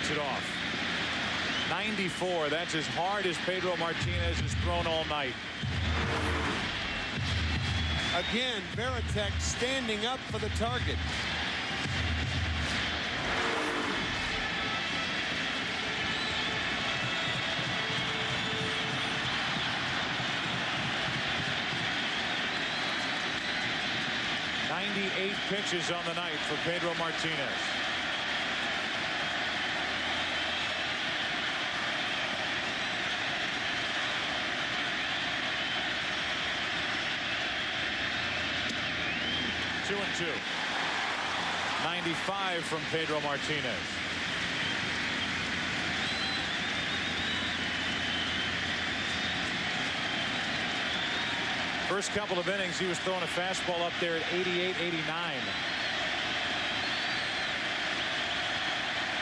leads it off. 94. That's as hard as Pedro Martinez has thrown all night. Again, Veritek standing up for the target. Eight pitches on the night for Pedro Martinez. Two and two. 95 from Pedro Martinez. First couple of innings, he was throwing a fastball up there at 88, 89.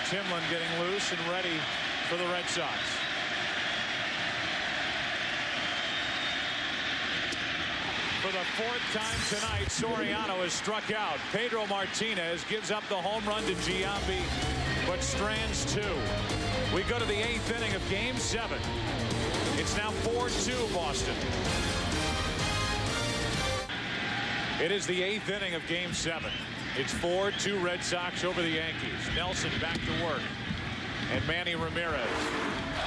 Timlin getting loose and ready for the Red Sox. For the fourth time tonight, Soriano has struck out. Pedro Martinez gives up the home run to Giambi, but strands two. We go to the 8th inning of Game 7. It's now 4-2 Boston. It is the 8th inning of Game 7. It's 4-2 Red Sox over the Yankees. Nelson back to work. And Manny Ramirez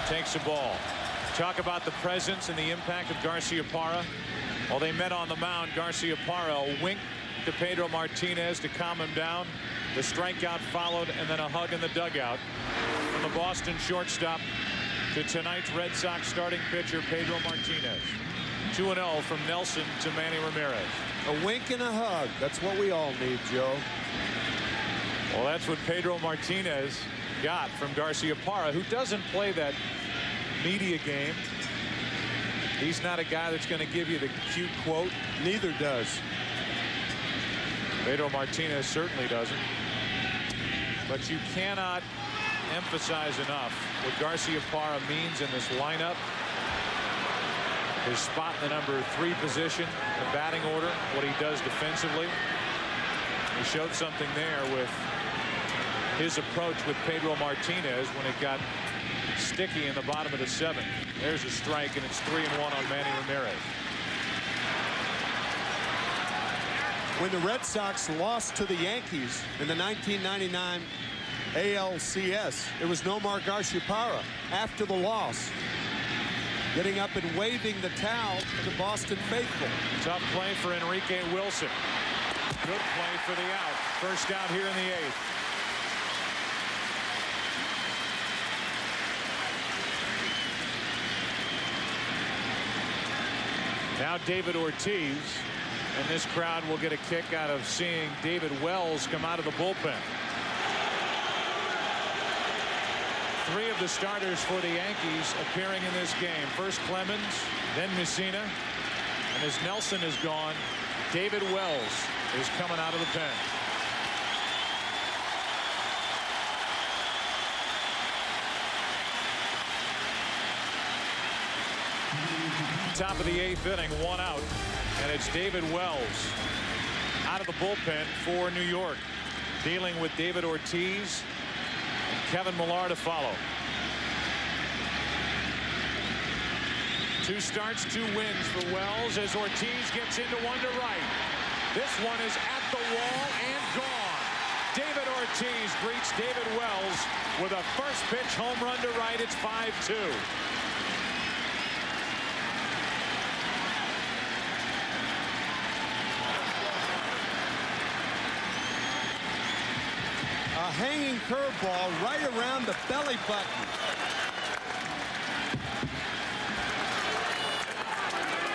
takes the ball. Talk about the presence and the impact of Garciaparra. While they met on the mound, Garciaparra winked to Pedro Martinez to calm him down. The strikeout followed, and then a hug in the dugout from the Boston shortstop to tonight's Red Sox starting pitcher, Pedro Martinez. 2-0 from Nelson to Manny Ramirez. A wink and a hug. That's what we all need, Joe. Well, that's what Pedro Martinez got from Garciaparra, who doesn't play that media game. He's not a guy that's going to give you the cute quote. Neither does. Pedro Martinez certainly doesn't. But you cannot emphasize enough what Garciaparra means in this lineup. His spot in the number 3 position, the batting order, what he does defensively. He showed something there with his approach with Pedro Martinez when it got sticky in the bottom of the 7th. There's a strike, and it's 3-1 on Manny Ramirez. When the Red Sox lost to the Yankees in the 1999 ALCS, it was Nomar Garciaparra after the loss, getting up and waving the towel to the Boston faithful. Tough play for Enrique Wilson. Good play for the out. First out here in the 8th. Now David Ortiz, and this crowd will get a kick out of seeing David Wells come out of the bullpen. 3 of the starters for the Yankees appearing in this game. First Clemens, then Messina, and as Nelson is gone, David Wells is coming out of the pen. Top of the 8th inning, 1 out, and it's David Wells out of the bullpen for New York, dealing with David Ortiz and Kevin Millar to follow. 2 starts, 2 wins for Wells as Ortiz gets into one to right. This one is at the wall and gone. David Ortiz greets David Wells with a first pitch home run to right. It's 5-2. A hanging curveball right around the belly button.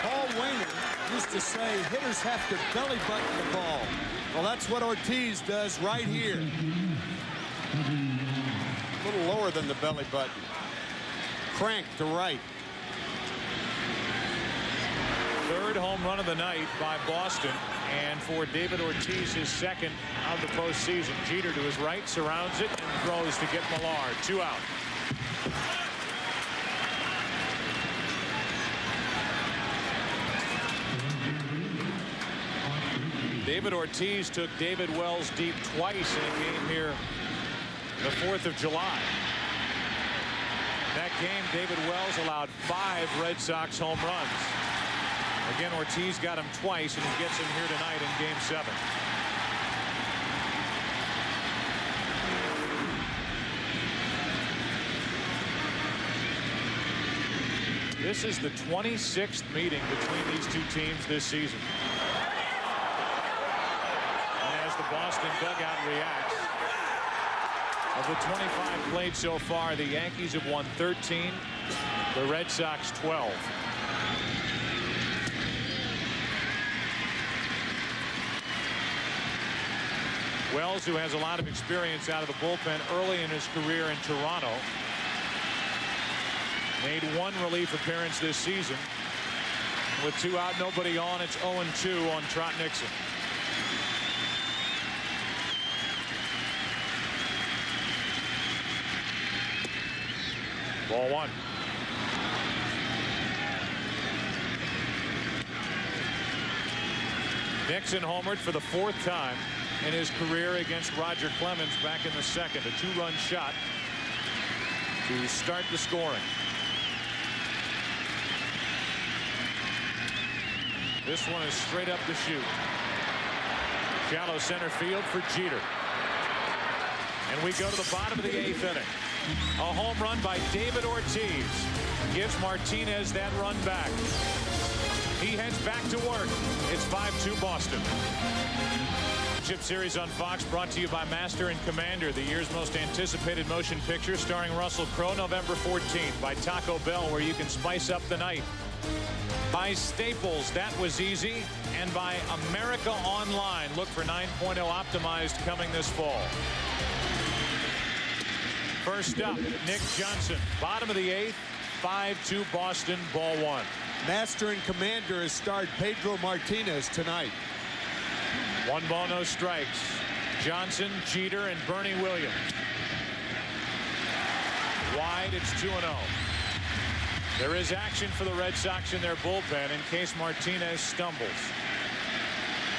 Paul Wainer used to say hitters have to belly button the ball. Well, that's what Ortiz does right here. A little lower than the belly button. Crank to right. 3rd home run of the night by Boston. And for David Ortiz, his 2nd of the postseason. Jeter to his right, surrounds it, and throws to get Millar. 2 out. David Ortiz took David Wells deep twice in a game here the 4th of July. That game, David Wells allowed 5 Red Sox home runs. Again, Ortiz got him twice, and he gets him here tonight in Game 7. This is the 26th meeting between these two teams this season. And as the Boston dugout reacts, of the 25 played so far, the Yankees have won 13, the Red Sox 12. Wells, who has a lot of experience out of the bullpen early in his career in Toronto, made 1 relief appearance this season. With 2 out, nobody on, it's 0-2 on Trot Nixon. Ball 1. Nixon homered for the 4th time in his career against Roger Clemens back in the 2nd. A 2-run shot to start the scoring. This one is straight up the chute. Shallow center field for Jeter. And we go to the bottom of the 8th inning. A home run by David Ortiz gives Martinez that run back. He heads back to work. It's 5-2 Boston. Chip Series on Fox, brought to you by Master and Commander, the year's most anticipated motion picture starring Russell Crowe, November 14th. By Taco Bell, where you can spice up the night. By Staples, that was easy. And by America Online, look for 9.0 optimized coming this fall. First up, Nick Johnson, bottom of the 8th, 5-2 Boston, ball 1. Master and Commander has starred Pedro Martinez tonight. 1 ball, no strikes. Johnson, Jeter, and Bernie Williams. Wide, it's 2-0. There is action for the Red Sox in their bullpen in case Martinez stumbles.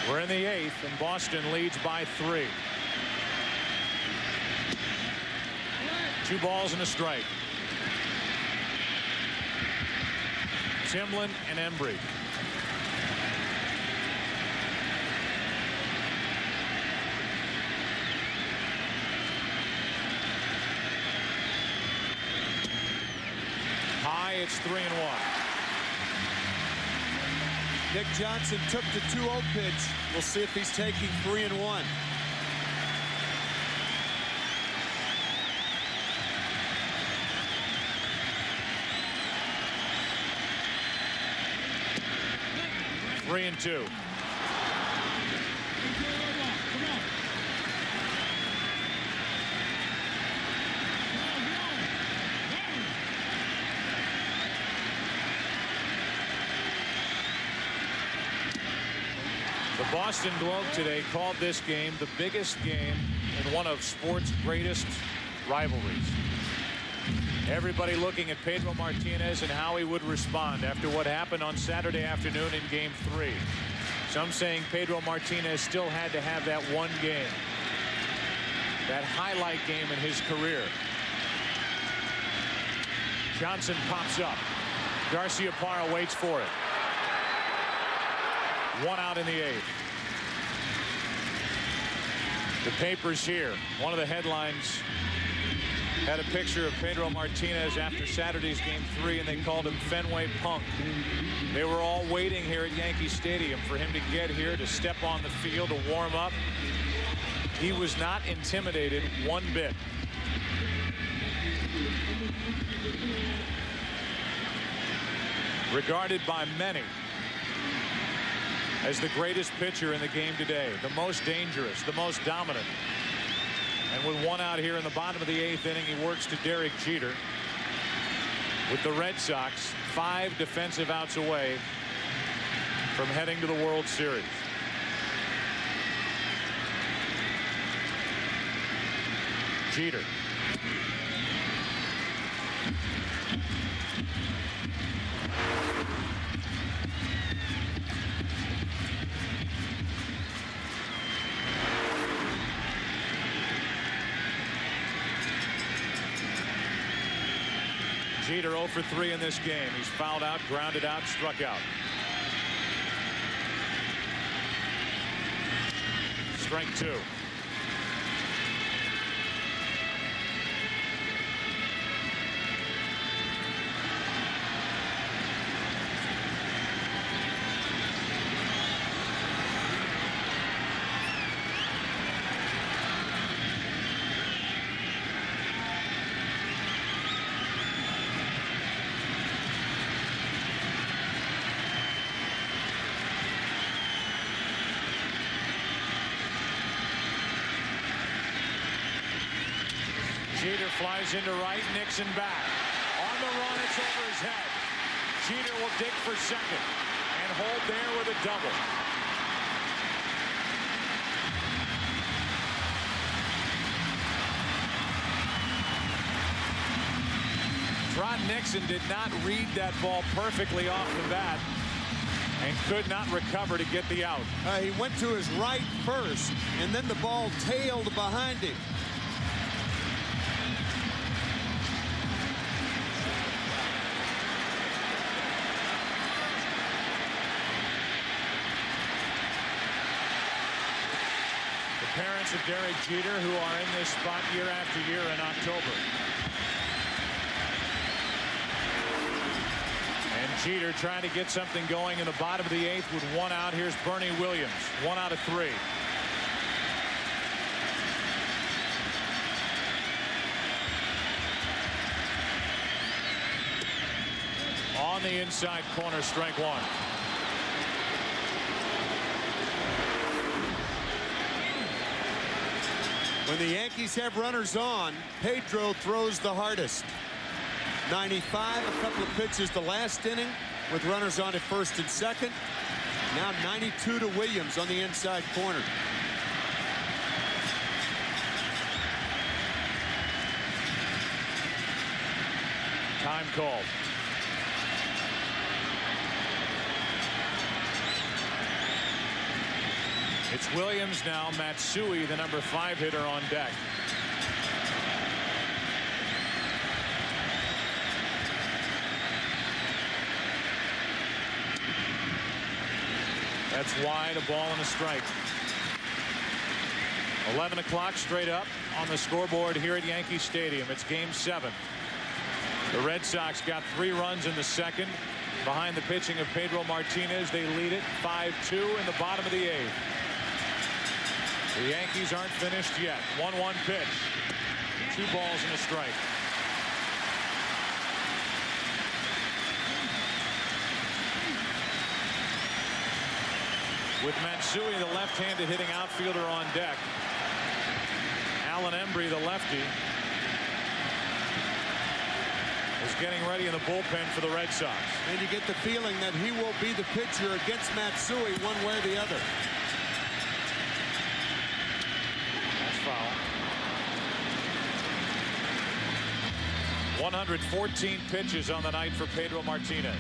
We're in the 8th, and Boston leads by 3. 2 balls and a strike. Timlin and Embry. High, it's 3-1. Nick Johnson took the 2-0 pitch. We'll see if he's taking 3-1. Three and 2. The Boston Globe today called this game the biggest game in one of sports' greatest rivalries. Everybody looking at Pedro Martinez and how he would respond after what happened on Saturday afternoon in Game 3. Some saying Pedro Martinez still had to have that one game, that highlight game in his career. Johnson pops up. Garciaparra waits for it. 1 out in the 8th. The papers here. One of the headlines had a picture of Pedro Martinez after Saturday's Game 3, and they called him Fenway Punk. They were all waiting here at Yankee Stadium for him to get here, to step on the field, to warm up. He was not intimidated one bit. Regarded by many as the greatest pitcher in the game today, the most dangerous, the most dominant. And with 1 out here in the bottom of the 8th inning, he works to Derek Jeter. With the Red Sox 5 defensive outs away from heading to the World Series. Jeter. Jeter 0 for 3 in this game. He's fouled out, grounded out, struck out. Strike 2. Jeter flies into right. Nixon back. On the run, it's over his head. Jeter will dig for second and hold there with a double. Trot Nixon did not read that ball perfectly off the bat and could not recover to get the out. He went to his right first, and then the ball tailed behind him. Parents of Derek Jeter, who are in this spot year after year in October. And Jeter trying to get something going in the bottom of the 8th with 1 out. Here's Bernie Williams, 1 out of 3. On the inside corner, strike 1. When the Yankees have runners on, Pedro throws the hardest. 95, a couple of pitches the last inning with runners on at first and second. Now 92 to Williams on the inside corner. Time called. It's Williams now. Matsui, the number 5 hitter, on deck. That's wide, a ball and a strike. 11 o'clock straight up on the scoreboard here at Yankee Stadium. It's game 7. The Red Sox got 3 runs in the second behind the pitching of Pedro Martinez. They lead it 5-2 in the bottom of the 8th. The Yankees aren't finished yet. 1-1 pitch. 2 balls and a strike. With Matsui, the left-handed hitting outfielder, on deck. Alan Embry, the lefty, is getting ready in the bullpen for the Red Sox. And you get the feeling that he will be the pitcher against Matsui one way or the other. That's foul. 114 pitches on the night for Pedro Martinez.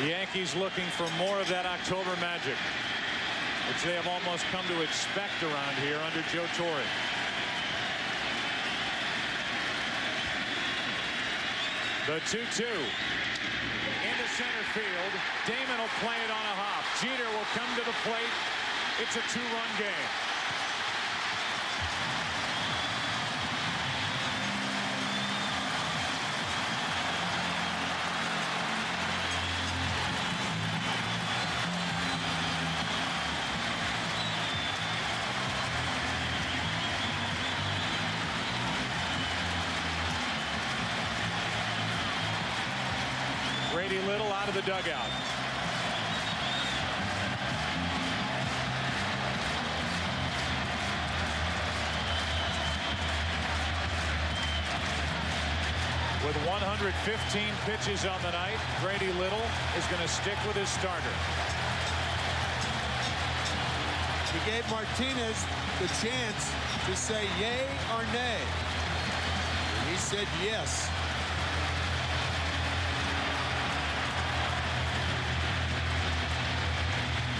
The Yankees looking for more of that October magic, which they have almost come to expect around here under Joe Torre. The 2-2 into center field. Damon will play it on a hop. Jeter will come to the plate. It's a 2-run game. Grady Little out of the dugout. With 115 pitches on the night, Grady Little is going to stick with his starter. He gave Martinez the chance to say yay or nay. And he said yes.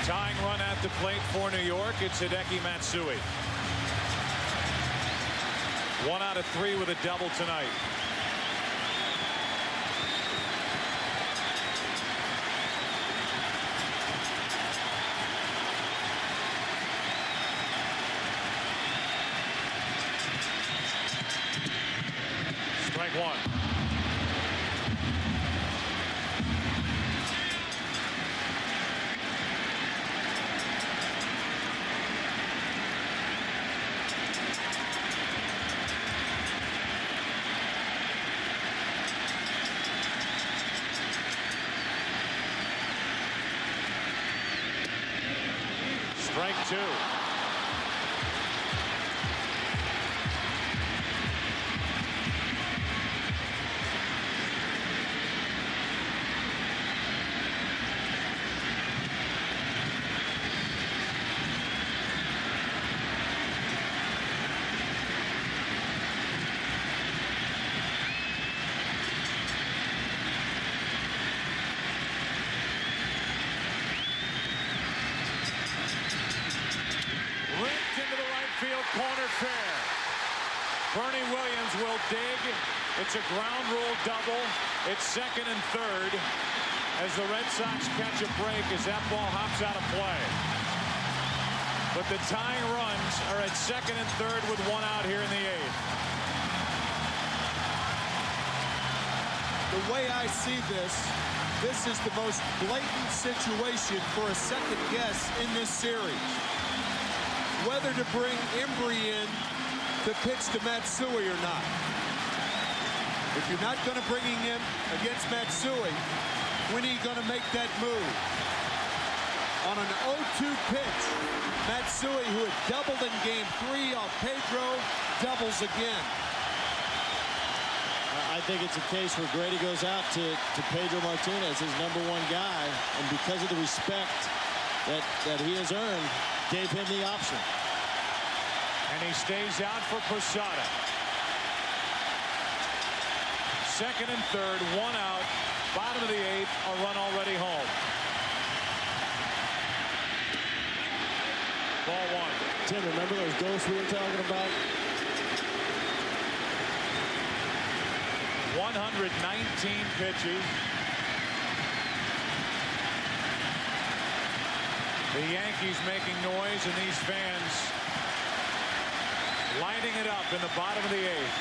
Tying run at the plate for New York. It's Hideki Matsui. 1 out of 3 with a double tonight. Strike 1. Strike 2. Field corner fair. Bernie Williams will dig. It's a ground rule double. It's second and third as the Red Sox catch a break as that ball hops out of play. But the tying runs are at second and third with 1 out here in the 8th. The way I see this is the most blatant situation for a second guess in this series. Whether to bring Embry in to pitch to Matsui or not. If you're not going to bring him against Matsui, when are you going to make that move? On an 0-2 pitch, Matsui, who had doubled in game 3 off Pedro, doubles again. I think it's a case where Grady goes out to Pedro Martinez, his #1 guy, and because of the respect that he has earned, gave him the option. And he stays out for Posada. Second and third, 1 out. Bottom of the 8th, a run already home. Ball 1. Tim, remember those ghosts we were talking about? 119 pitches. The Yankees making noise, and these fans lighting it up in the bottom of the 8th.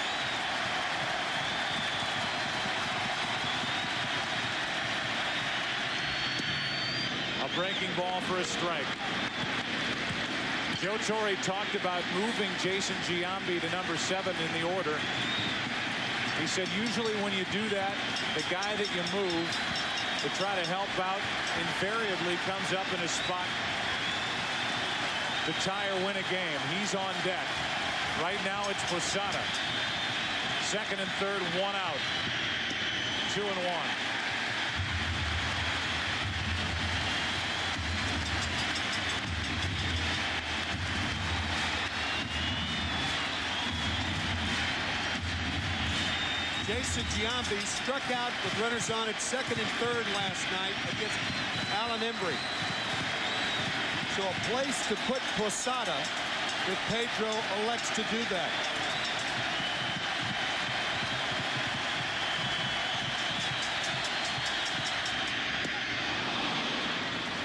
A breaking ball for a strike. Joe Torre talked about moving Jason Giambi to #7 in the order. He said usually when you do that, the guy that you move to try to help out invariably comes up in a spot to tie or win a game. He's on deck. Right now it's Posada. Second and third, 1 out. 2 and 1. Jason Giambi struck out with runners on at second and third last night against Alan Embry. So a place to put Posada if Pedro elects to do that.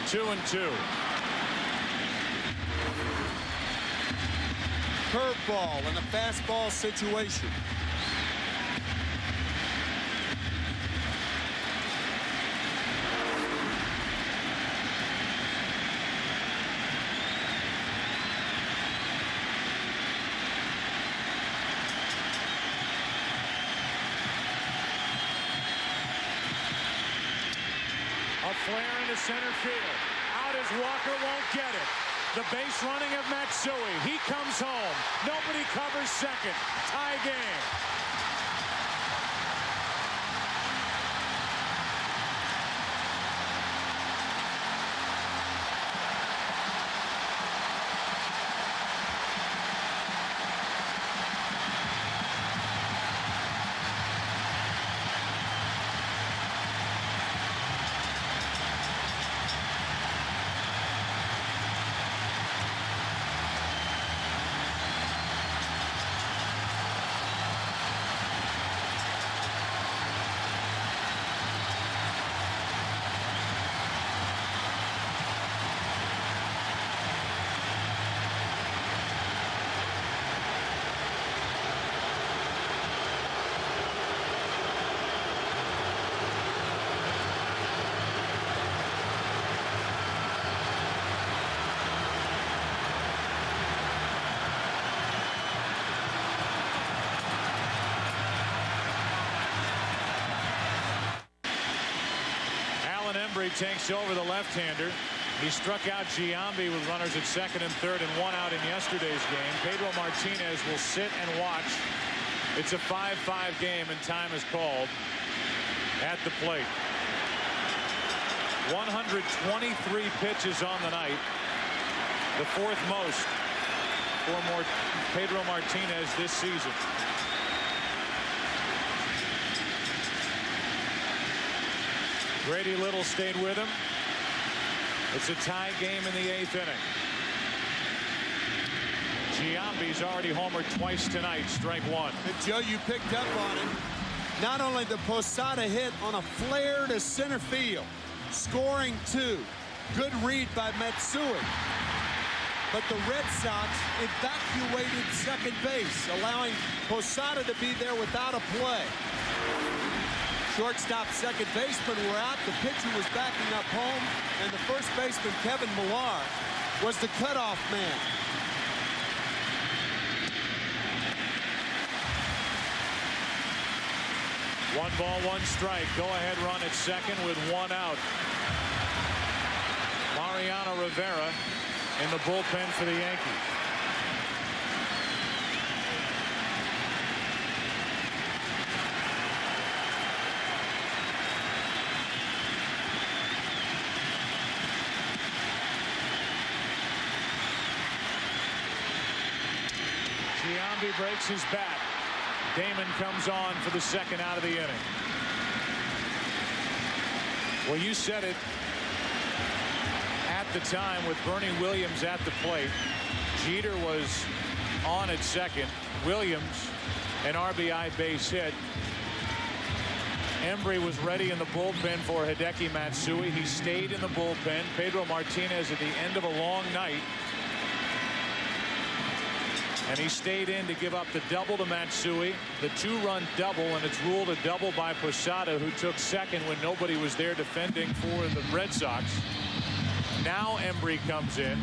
Two and 2. Curveball in a fastball situation. Flare into center field. Out as Walker won't get it. The base running of Matsui. He comes home. Nobody covers second. Tie game. Embry takes over the left-hander. He struck out Giambi with runners at second and third and one out in yesterday's game. Pedro Martinez will sit and watch. It's a 5-5 game and time is called at the plate. 123 pitches on the night, the fourth most for Pedro Martinez this season. Grady Little stayed with him. It's a tie game in the 8th inning. Giambi's already homered twice tonight, strike one. And Joe, you picked up on it. Not only the Posada hit on a flare to center field, scoring two. Good read by Matsui. But the Red Sox evacuated second base, allowing Posada to be there without a play. Shortstop, second baseman were out. The pitcher was backing up home, and the first baseman, Kevin Millar, was the cutoff man. One ball, one strike. Go-ahead run at second with one out. Mariano Rivera in the bullpen for the Yankees. Giambi breaks his bat. Damon comes on for the second out of the inning. Well, you said it at the time with Bernie Williams at the plate. Jeter was on at second. Williams, an RBI base hit. Embry was ready in the bullpen for Hideki Matsui. He stayed in the bullpen. Pedro Martinez at the end of a long night. And he stayed in to give up the double to Matsui, the two-run double, and it's ruled a double by Posada, who took second when nobody was there defending for the Red Sox. Now Embry comes in,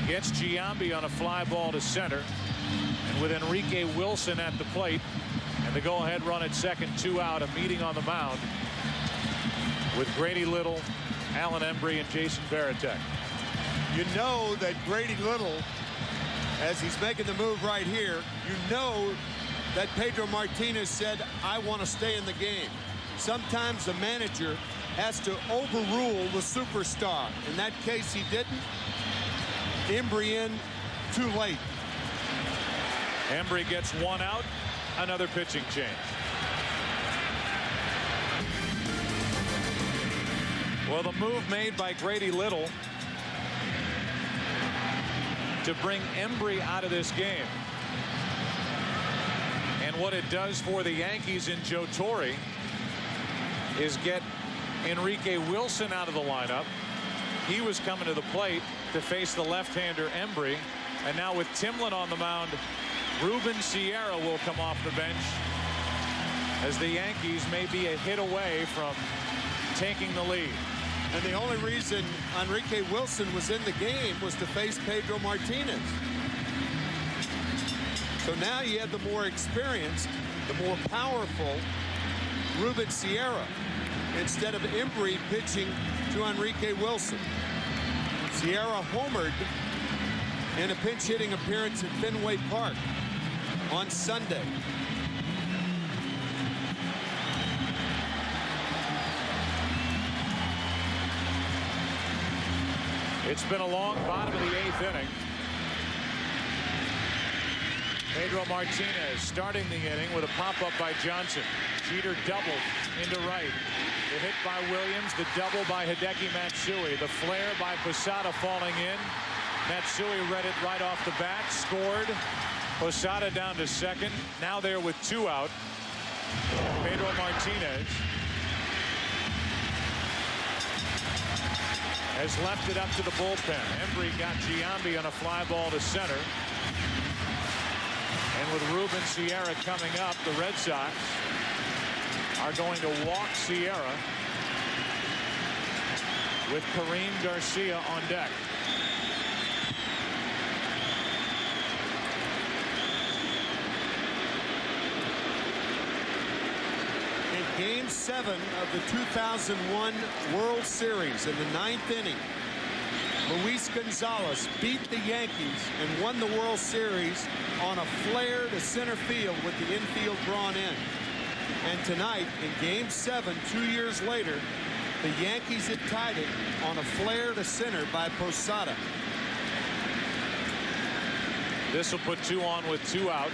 gets Giambi on a fly ball to center, and with Enrique Wilson at the plate and the go-ahead run at second, two out, a meeting on the mound with Grady Little, Alan Embry, and Jason Varitek. You know that Grady Little, as he's making the move right here, you know that Pedro Martinez said, I want to stay in the game. Sometimes the manager has to overrule the superstar. In that case, he didn't. Embry in too late. Embry gets one out, another pitching change. Well, the move made by Grady Little to bring Embry out of this game, and what it does for the Yankees in Joe Torre is get Enrique Wilson out of the lineup. He was coming to the plate to face the left-hander Embry, and now with Timlin on the mound, Ruben Sierra will come off the bench as the Yankees may be a hit away from taking the lead. And the only reason Enrique Wilson was in the game was to face Pedro Martinez. So now you have the more experienced, the more powerful Ruben Sierra instead of Embry pitching to Enrique Wilson. Sierra homered in a pinch hitting appearance at Fenway Park on Sunday. It's been a long bottom of the 8th inning. Pedro Martinez starting the inning with a pop-up by Johnson. Jeter doubled into right. The hit by Williams, the double by Hideki Matsui. The flare by Posada falling in. Matsui read it right off the bat, scored. Posada down to second. Now there with two out. Pedro Martinez has left it up to the bullpen. Embry got Giambi on a fly ball to center. And with Ruben Sierra coming up, the Red Sox are going to walk Sierra with Kareem Garcia on deck. And Game 7 of the 2001 World Series. In the 9th inning, Luis Gonzalez beat the Yankees and won the World Series on a flare to center field with the infield drawn in. And tonight, in Game 7, 2 years later, the Yankees had tied it on a flare to center by Posada. This will put 2 on with 2 out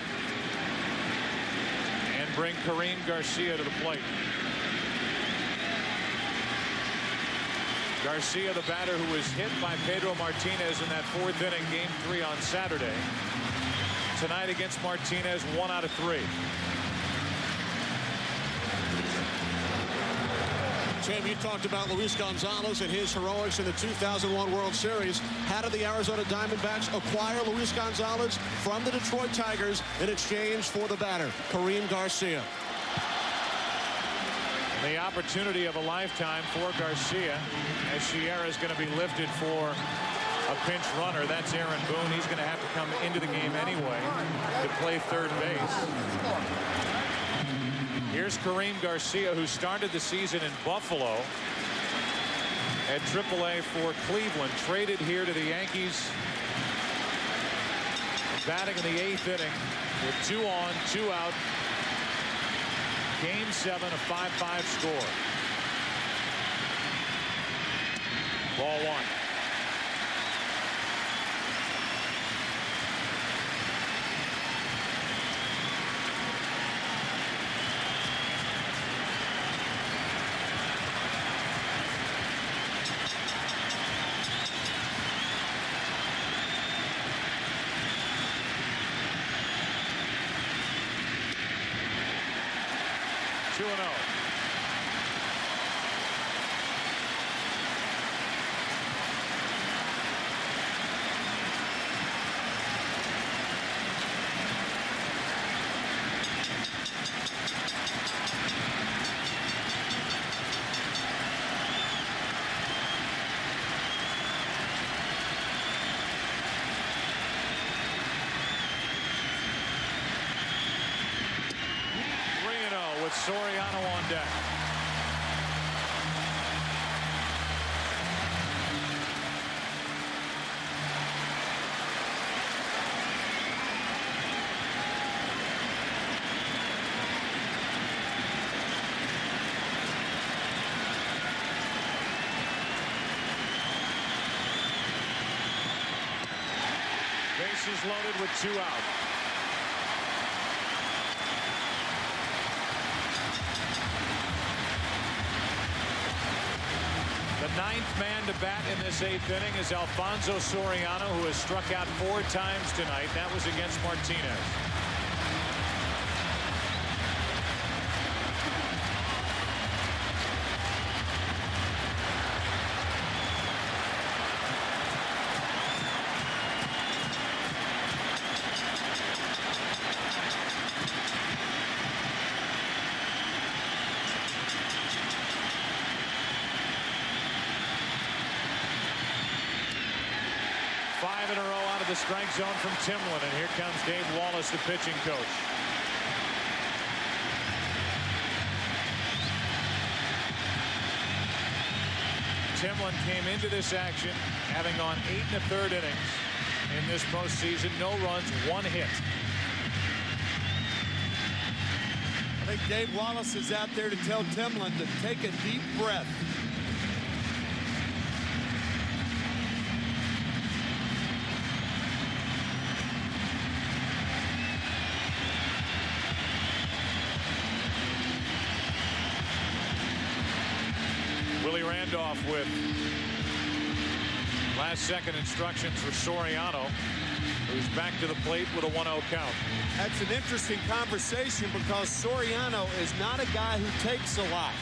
and bring Karim Garcia to the plate. Garcia, the batter who was hit by Pedro Martinez in that 4th inning, Game 3 on Saturday. Tonight against Martinez, 1 out of 3. Tim, you talked about Luis Gonzalez and his heroics in the 2001 World Series. How did the Arizona Diamondbacks acquire Luis Gonzalez from the Detroit Tigers in exchange for the batter, Karim Garcia? The opportunity of a lifetime for Garcia, as Sierra is going to be lifted for a pinch runner. That's Aaron Boone. He's going to have to come into the game anyway to play third base. Here's Karim Garcia, who started the season in Buffalo at AAA for Cleveland, traded here to the Yankees, batting in the 8th inning with 2 on, 2 out. Game 7, a 5-5 score. Ball 1. Soriano on deck. Bases loaded with 2 out. The 9th man to bat in this 8th inning is Alfonso Soriano, who has struck out 4 times tonight. That was against Martinez. In a row out of the strike zone from Timlin, and here comes Dave Wallace, the pitching coach. Timlin came into this action having gone 8 1/3 innings in this postseason. No runs, 1 hit. I think Dave Wallace is out there to tell Timlin to take a deep breath. Willie Randolph with last-second instructions for Soriano, who's back to the plate with a 1-0 count. That's an interesting conversation because Soriano is not a guy who takes a lot.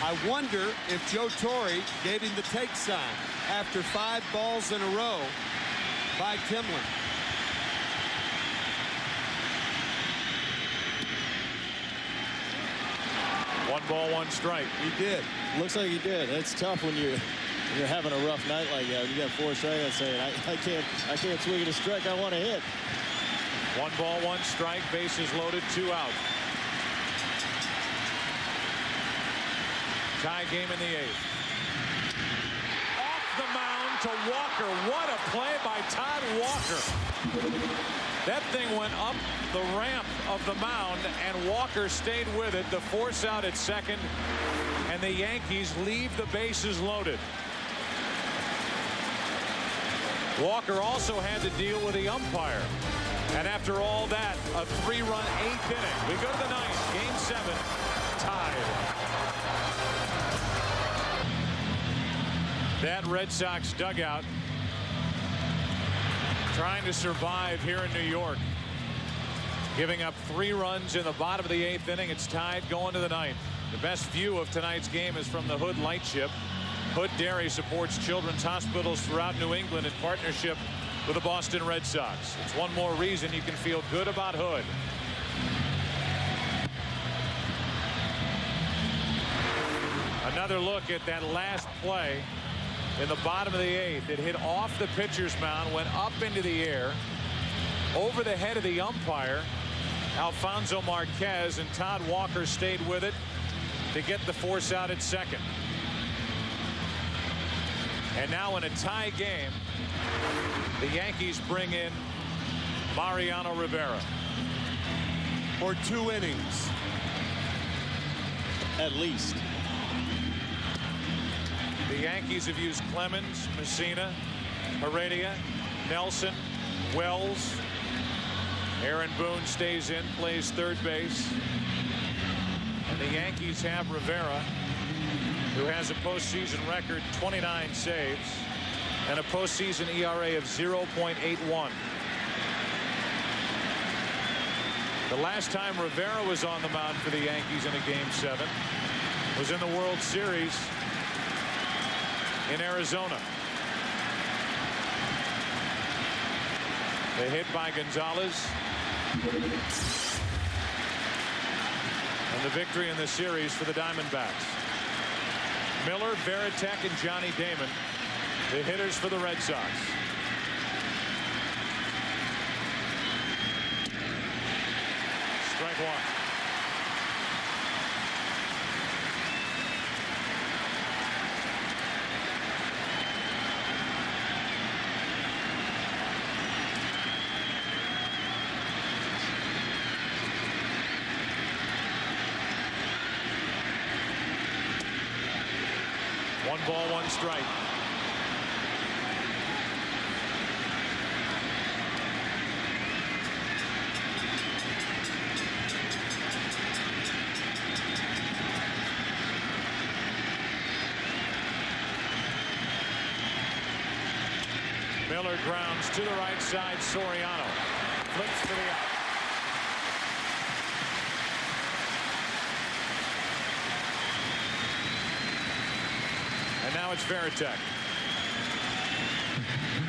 I wonder if Joe Torre gave him the take sign after 5 balls in a row by Timlin. One ball, 1 strike. He did. Looks like he did. It's tough when you're having a rough night like that. You got 4 strikeouts saying, I can't swing at a strike. I want to hit. 1 ball, 1 strike. Bases loaded, 2 out. Tie game in the 8th. Off the mound to Walker. What a play by Todd Walker. That thing went up the ramp of the mound, and Walker stayed with it. The force out at second, and the Yankees leave the bases loaded. Walker also had to deal with the umpire. And after all that, a 3-run 8th inning. We go to the 9th. Game 7. Tied. That Red Sox dugout trying to survive here in New York. Giving up 3 runs in the bottom of the 8th inning. It's tied going to the 9th. The best view of tonight's game is from the Hood Lightship. Hood Dairy supports children's hospitals throughout New England in partnership with the Boston Red Sox. It's one more reason you can feel good about Hood. Another look at that last play in the bottom of the 8th. It hit off the pitcher's mound, went up into the air, over the head of the umpire, Alfonso Marquez, and Todd Walker stayed with it to get the force out at second. And now in a tie game, the Yankees bring in Mariano Rivera. For 2 innings. At least. The Yankees have used Clemens, Messina, Heredia, Nelson, Wells. Aaron Boone stays in, plays third base. And the Yankees have Rivera, who has a postseason record 29 saves and a postseason ERA of 0.81. The last time Rivera was on the mound for the Yankees in a Game 7 was in the World Series in Arizona. The hit by Gonzalez. And the victory in the series for the Diamondbacks. Miller, Varitek, and Johnny Damon, the hitters for the Red Sox. Strike 1. One ball, one strike. Miller grounds to the right side. Soriano flips to the out. And now it's Varitek.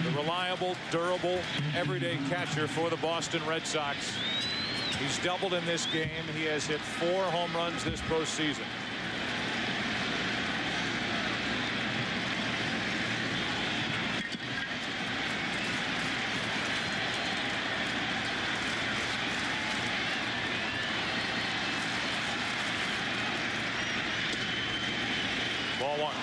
The reliable, durable, everyday catcher for the Boston Red Sox. He's doubled in this game. He has hit 4 home runs this postseason. Ball 1.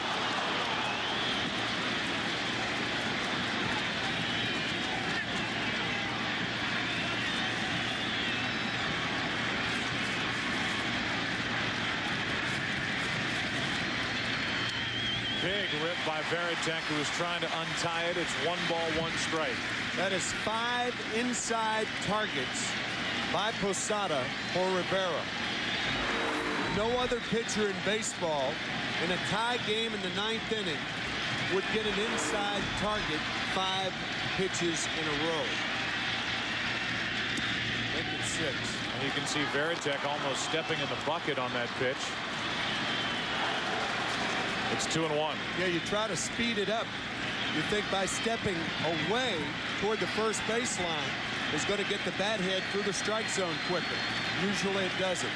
Big rip by Varitek, who was trying to untie it. It's 1 ball, 1 strike. That is 5 inside targets by Posada for Rivera. No other pitcher in baseball in a tie game in the 9th inning would get an inside target 5 pitches in a row. Make it 6. And you can see Varitek almost stepping in the bucket on that pitch. It's 2-1. Yeah, you try to speed it up. You think by stepping away toward the first baseline is going to get the bat head through the strike zone quicker. Usually it doesn't.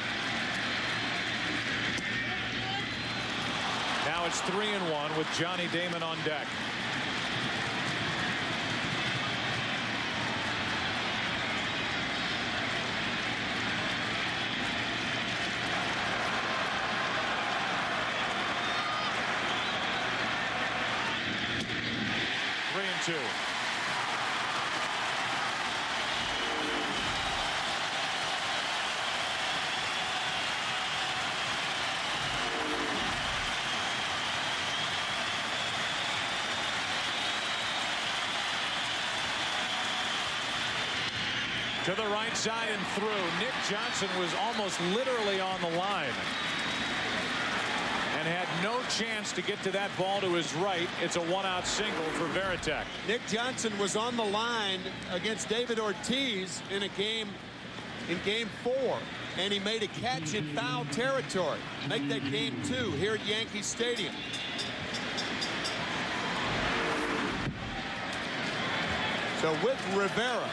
Now it's 3-1 with Johnny Damon on deck. 2. To the right side and through. Nick Johnson was almost literally on the line and had no chance to get to that ball to his right. It's a one-out single for Varitek. Nick Johnson was on the line against David Ortiz in game 4, and he made a catch in foul territory. Make that game 2 here at Yankee Stadium. So with Rivera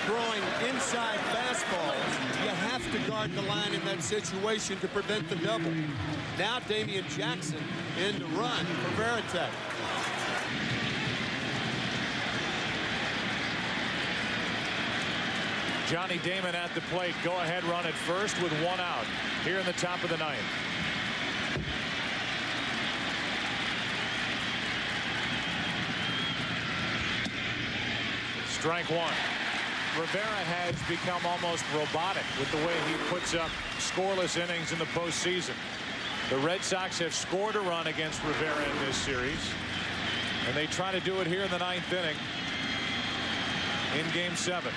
throwing inside fastballs, you have to guard the line in that situation to prevent the double. Now Damian Jackson in to run for Varitek. Johnny Damon at the plate. Go ahead run at first with 1 out here in the top of the 9th. Strike 1. Rivera has become almost robotic with the way he puts up scoreless innings in the postseason. The Red Sox have scored a run against Rivera in this series, and they try to do it here in the 9th inning in game 7.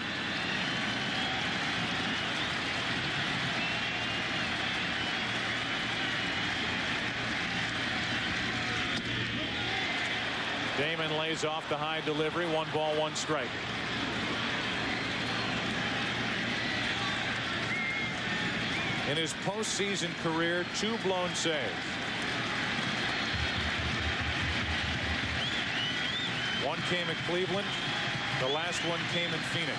Damon lays off the high delivery. 1 ball, 1 strike. In his postseason career, 2 blown saves. One came at Cleveland. The last one came in Phoenix.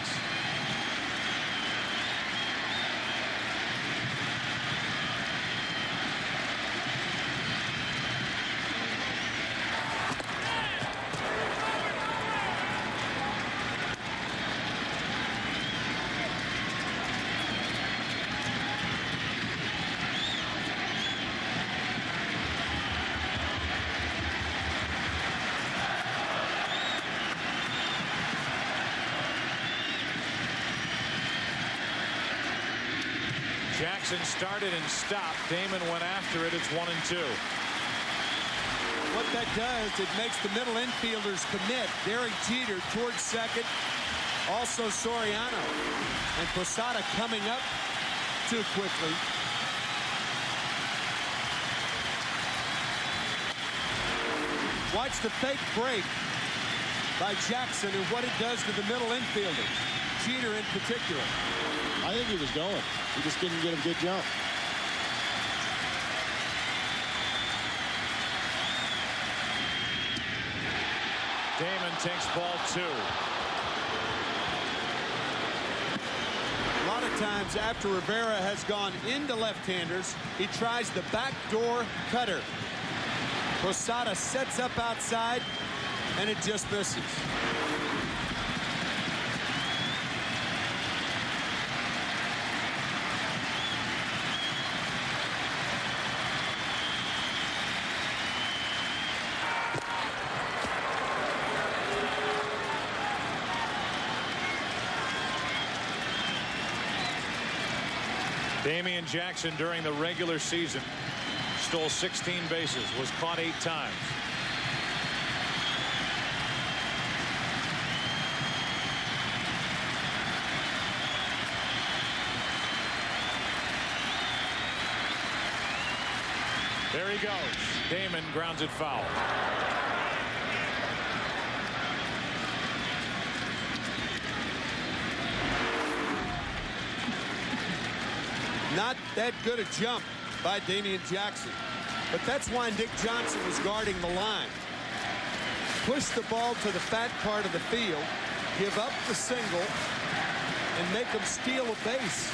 Jackson started and stopped. Damon went after it. It's 1-2. What that does, it makes the middle infielders commit. Derek Jeter towards second. Also Soriano. And Posada coming up too quickly. Watch the fake break by Jackson and what it does to the middle infielders. Jeter in particular. I think he was going. He just didn't get a good jump. Damon takes ball 2. A lot of times after Rivera has gone into left-handers, he tries the backdoor cutter. Posada sets up outside, and it just misses. Damian Jackson during the regular season stole 16 bases, was caught 8 times. There he goes. Damon grounds it foul. Not that good a jump by Damian Jackson. But that's why Nick Johnson was guarding the line. Push the ball to the fat part of the field, give up the single, and make them steal a base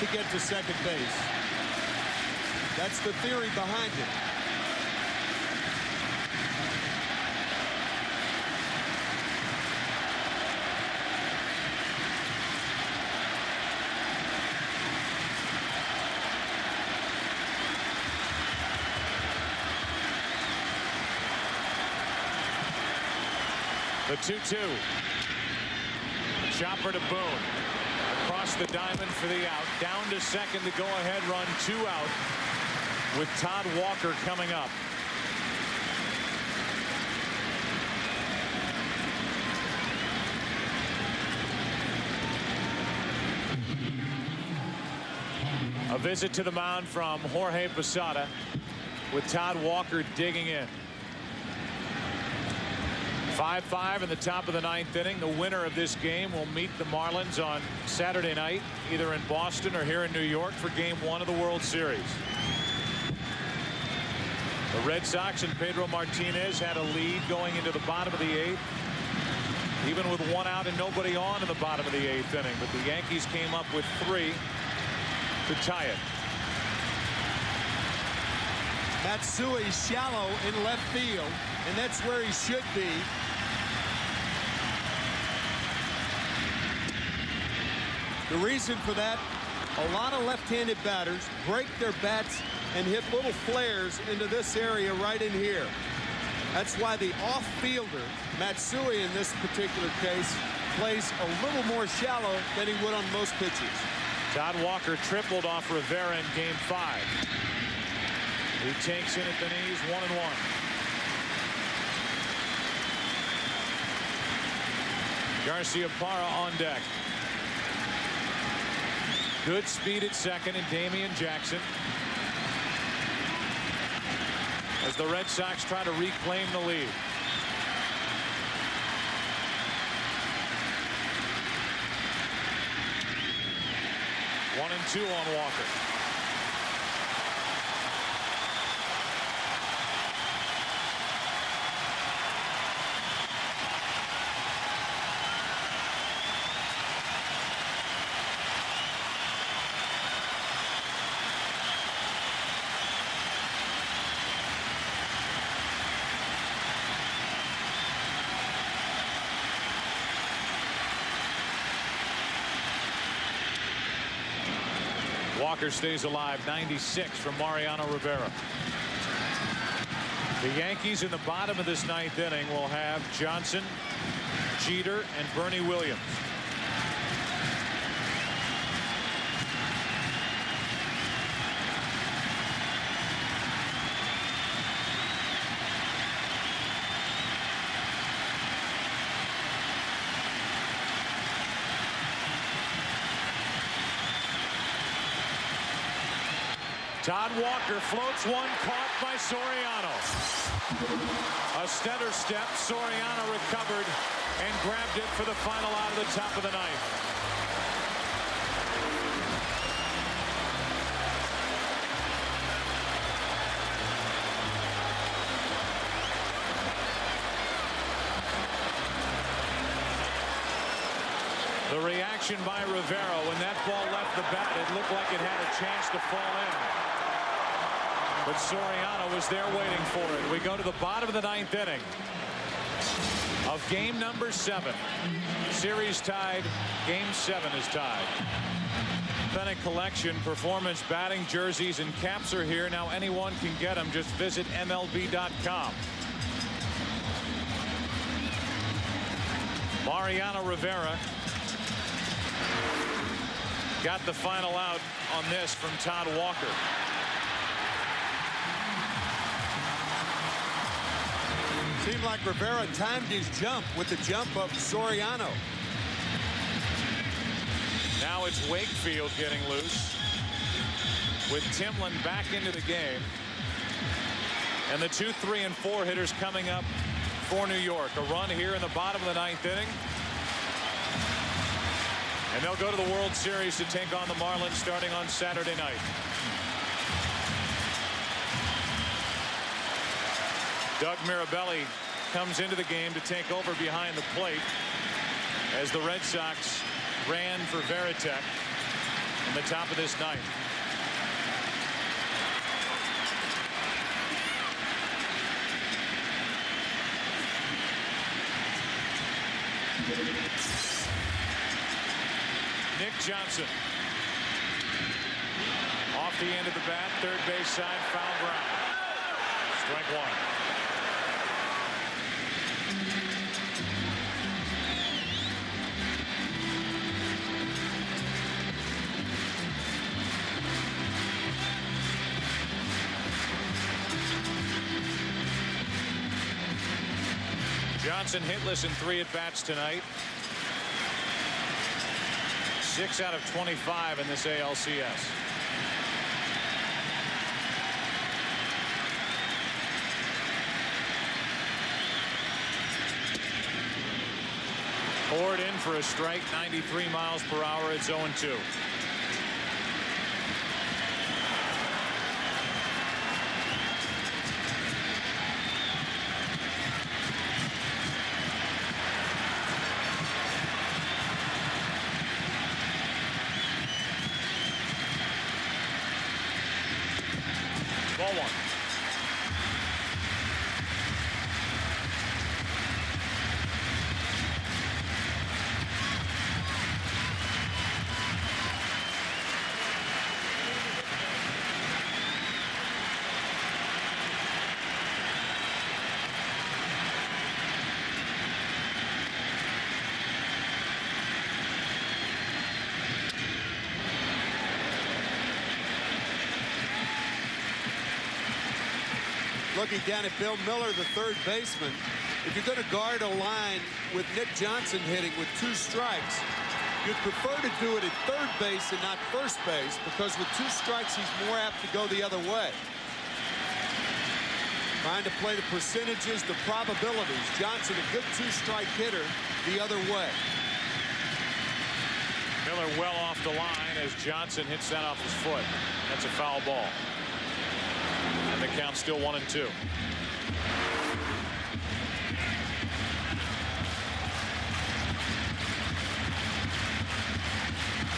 to get to second base. That's the theory behind it. The 2-2. Chopper to Boone. Across the diamond for the out. Down to second to go ahead run. 2 out with Todd Walker coming up. A visit to the mound from Jorge Posada with Todd Walker digging in. 5-5 in the top of the 9th inning. The winner of this game will meet the Marlins on Saturday night, either in Boston or here in New York for Game 1 of the World Series. The Red Sox and Pedro Martinez had a lead going into the bottom of the 8th, even with 1 out and nobody on in the bottom of the 8th inning. But the Yankees came up with 3 to tie it. Matsui shallow in left field, and that's where he should be. The reason for that, a lot of left-handed batters break their bats and hit little flares into this area right in here. That's why the off-fielder, Matsui in this particular case, plays a little more shallow than he would on most pitches. Todd Walker tripled off Rivera in Game 5. He takes in at the knees, 1-1. Garciaparra on deck. Good speed at second and Damian Jackson. As the Red Sox try to reclaim the lead. One and 2 on Walker. Walker stays alive. 96 from Mariano Rivera. The Yankees in the bottom of this 9th inning will have Johnson, Jeter, and Bernie Williams. Todd Walker floats one, caught by Soriano. A stutter step. Soriano recovered and grabbed it for the final out of the top of the 9th. The reaction by Rivera when that ball left the bat, it looked like it had a chance to fall in. But Soriano was there waiting for it. We go to the bottom of the 9th inning of game number 7. Series tied. Game 7 is tied. Authentic collection, performance batting jerseys and caps are here. Now anyone can get them. Just visit MLB.com. Mariano Rivera got the final out on this from Todd Walker. Seemed like Rivera timed his jump with the jump of Soriano. Now it's Wakefield getting loose with Timlin back into the game. And the 2, 3, and 4 hitters coming up for New York. A run here in the bottom of the 9th inning. And they'll go to the World Series to take on the Marlins starting on Saturday night. Doug Mirabelli comes into the game to take over behind the plate as the Red Sox ran for Veritek in the top of this 9th. Nick Johnson off the end of the bat, third base side, foul ground. Strike 1. Johnson hitless in 3 at-bats tonight. 6 out of 25 in this ALCS. Poured in for a strike, 93 miles per hour. It's 0-2. Ball 1. Looking down at Bill Miller, the third baseman. If you're going to guard a line with Nick Johnson hitting with 2 strikes, you'd prefer to do it at third base and not first base, because with 2 strikes, he's more apt to go the other way. Trying to play the percentages, the probabilities. Johnson, a good 2-strike hitter, the other way. Miller well off the line as Johnson hits that off his foot. That's a foul ball. And the count's still 1-2.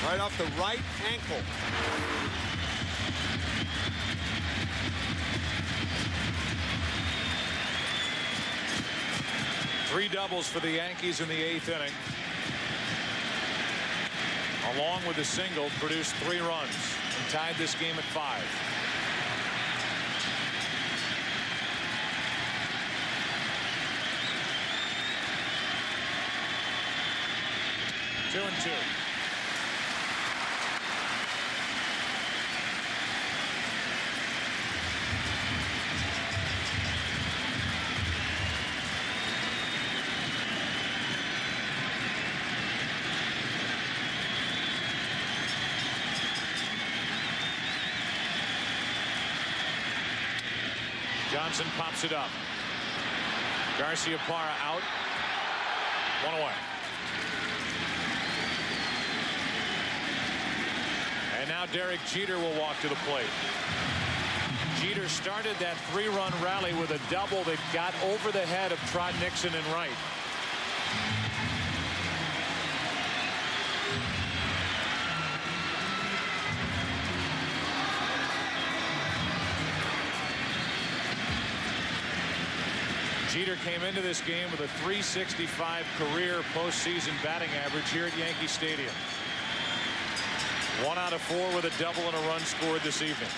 Right off the right ankle. Three doubles for the Yankees in the 8th inning. Along with a single, produced 3 runs and tied this game at 5. Two and 2. Johnson pops it up. Garciaparra out. 1 away. And now Derek Jeter will walk to the plate. Jeter started that 3-run rally with a double that got over the head of Trot Nixon and right. Jeter came into this game with a .365 career postseason batting average here at Yankee Stadium. 1 out of 4 with a double and a run scored this evening.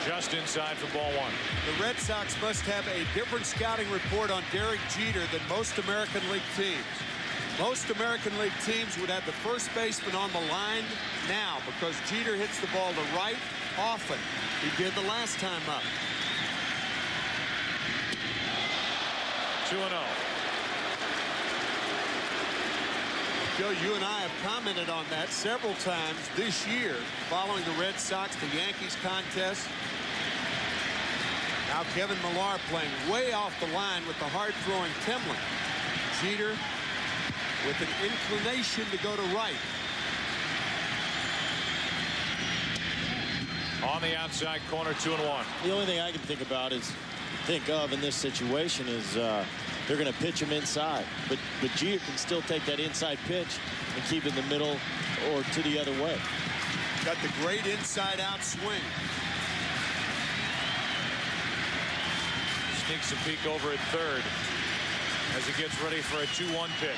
Just inside for ball 1. The Red Sox must have a different scouting report on Derek Jeter than most American League teams. Most American League teams would have the first baseman on the line now because Jeter hits the ball to right often. He did the last time up. 2-0. Joe, you and I have commented on that several times this year following the Red Sox, the Yankees contest. Now Kevin Millar playing way off the line with the hard-throwing Timlin. Jeter with an inclination to go to right. On the outside corner, 2-1. The only thing I can think of in this situation is they're going to pitch him inside, but Jeter can still take that inside pitch and keep it in the middle or to the other way. Got the great inside out swing. Sneaks a peek over at third as he gets ready for a 2-1 pitch.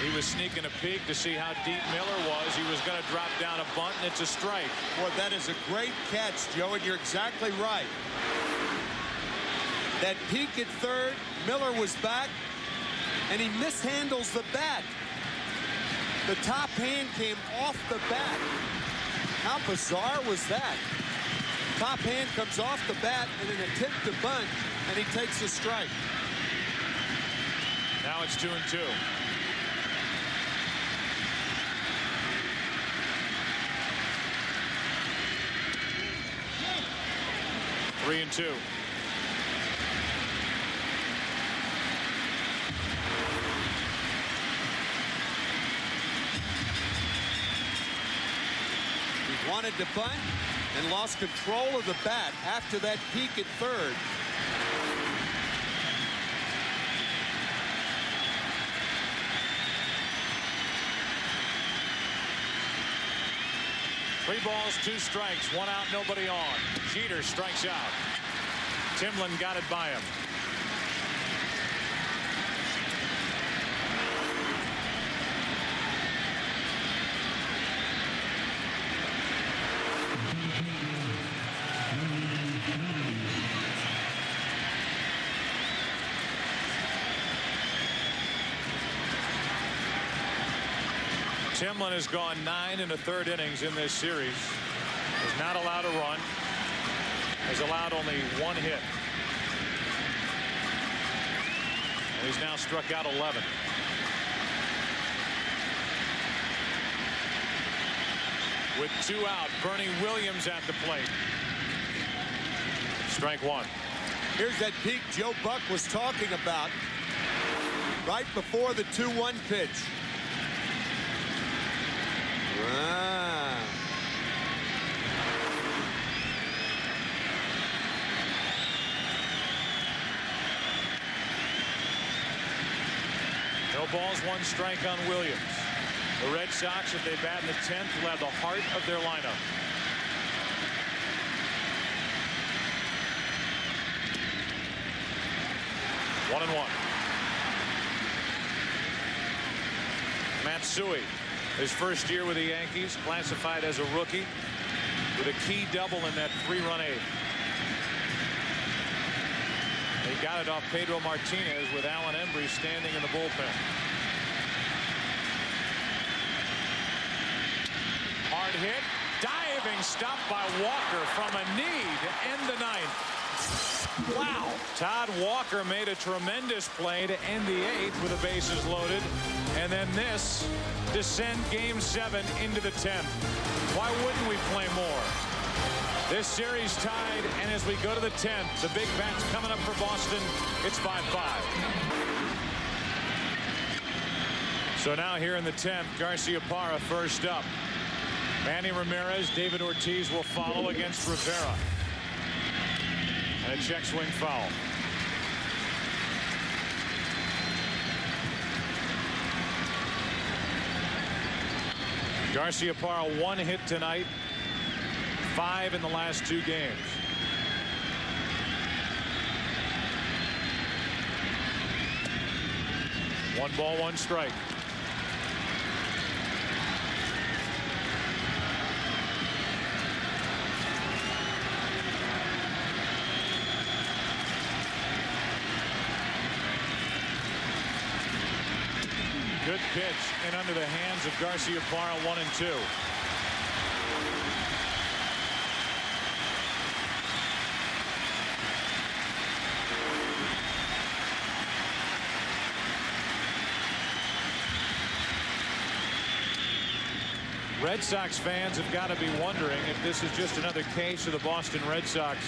He was sneaking a peek to see how deep Miller was. He was going to drop down a bunt, and it's a strike. Boy, that is a great catch, Joe, and you're exactly right. That peek at third, Miller was back, and he mishandles the bat. The top hand came off the bat. How bizarre was that? Top hand comes off the bat in an attempt to bunt, and he takes a strike. Now it's 2-2. Three and two. He wanted to bunt and lost control of the bat after that peak at third. Three balls, two strikes, one out, nobody on. Jeter strikes out. Timlin got it by him. Timlin has gone 9 1/3 innings in this series. Has not allowed a run. Has allowed only one hit. And he's now struck out 11. With 2 out, Bernie Williams at the plate. Strike one. Here's that peak Joe Buck was talking about right before the 2-1 pitch. Wow. No balls, 1 strike on Williams. The Red Sox, if they bat in the 10th, will have the heart of their lineup. One and one. Matsui, his first year with the Yankees, classified as a rookie with a key double in that 3-run eighth. He got it off Pedro Martinez with Alan Embry standing in the bullpen. Hard hit, diving stop by Walker from a knee to end the ninth. Wow. Todd Walker made a tremendous play to end the 8th with the bases loaded. And then this to send Game 7 into the 10th. Why wouldn't we play more? This series tied, and as we go to the 10th, the big bats coming up for Boston. It's 5-5. So now here in the 10th, Garciaparra first up. Manny Ramirez, David Ortiz will follow against Rivera. And a check swing foul. Garciaparra 1 hit tonight, 5 in the last 2 games. One ball, 1 strike. Good pitch and under the hands of Garciaparra, 1-2. Red Sox fans have got to be wondering if this is just another case of the Boston Red Sox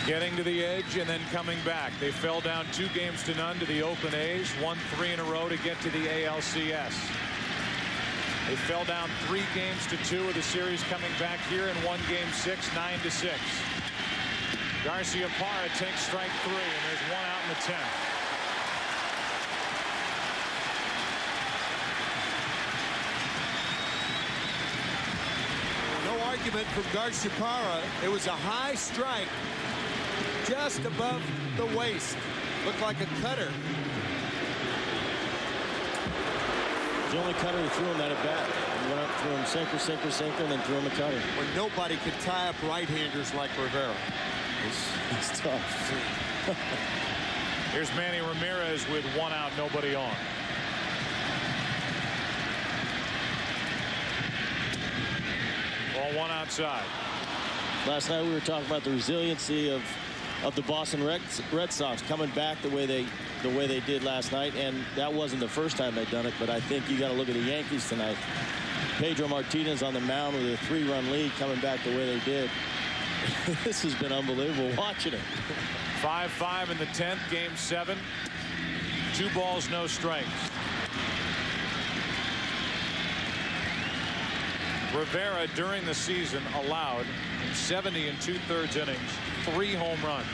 getting to the edge and then coming back. They fell down 2-0 to the Oakland A's, won 3 in a row to get to the ALCS. They fell down 3-2 of the series, coming back here and won Game 6, 9-6. Garciaparra takes strike 3, and there's 1 out in the 10th. No argument from Garciaparra. It was a high strike just above the waist. Looked like a cutter. The only cutter he threw him that at bat. He went up, threw him sinker, sinker, sinker, and then threw him a cutter. When nobody could tie up right-handers like Rivera. It's tough. Here's Manny Ramirez with 1 out, nobody on. ball, one outside. Last night we were talking about the resiliency of the Boston Red Sox coming back the way they did last night, and that wasn't the first time they'd done it. But I think you got to look at the Yankees tonight. Pedro Martinez on the mound with a 3-run lead, coming back the way they did. This has been unbelievable watching it. 5-5 in the 10th, game 7. 2 balls, no strikes. Rivera during the season allowed in 70 2/3 innings 3 home runs.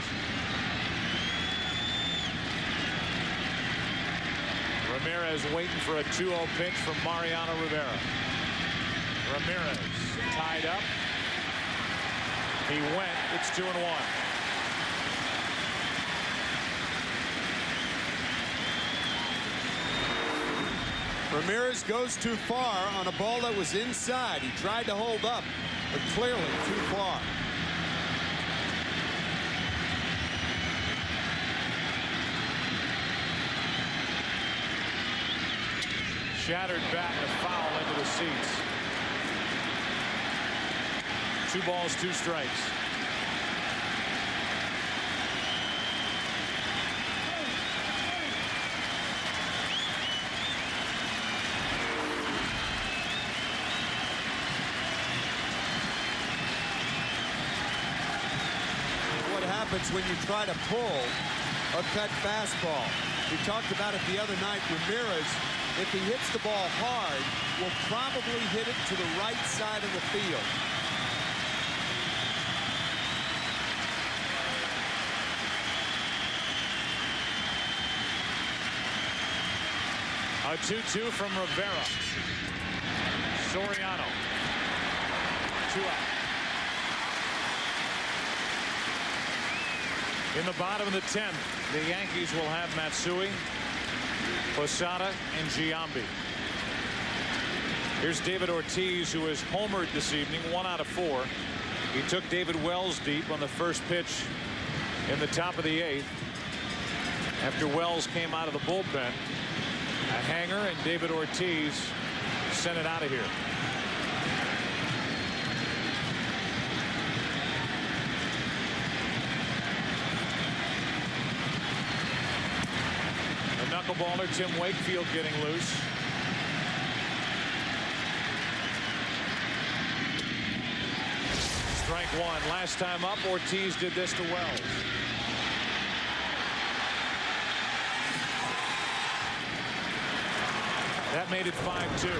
Ramirez waiting for a 2-0 pitch from Mariano Rivera. Ramirez tied up. He went. It's 2-1. Ramirez goes too far on a ball that was inside. He tried to hold up, but clearly too far. Shattered bat and a foul into the seats. 2 balls, 2 strikes. What happens when you try to pull a cut fastball? We talked about it the other night. Ramirez, if he hits the ball hard, will probably hit it to the right side of the field. A 2-2 from Rivera. Soriano. 2 out. In the bottom of the 10th, the Yankees will have Matsui, Posada, and Giambi. Here's David Ortiz, who has homered this evening, 1 out of 4. He took David Wells deep on the first pitch in the top of the 8th. After Wells came out of the bullpen, a hanger, and David Ortiz sent it out of here. The knuckleballer Tim Wakefield getting loose. Strike 1. Last time up, Ortiz did this to Wells. That made it 5-2.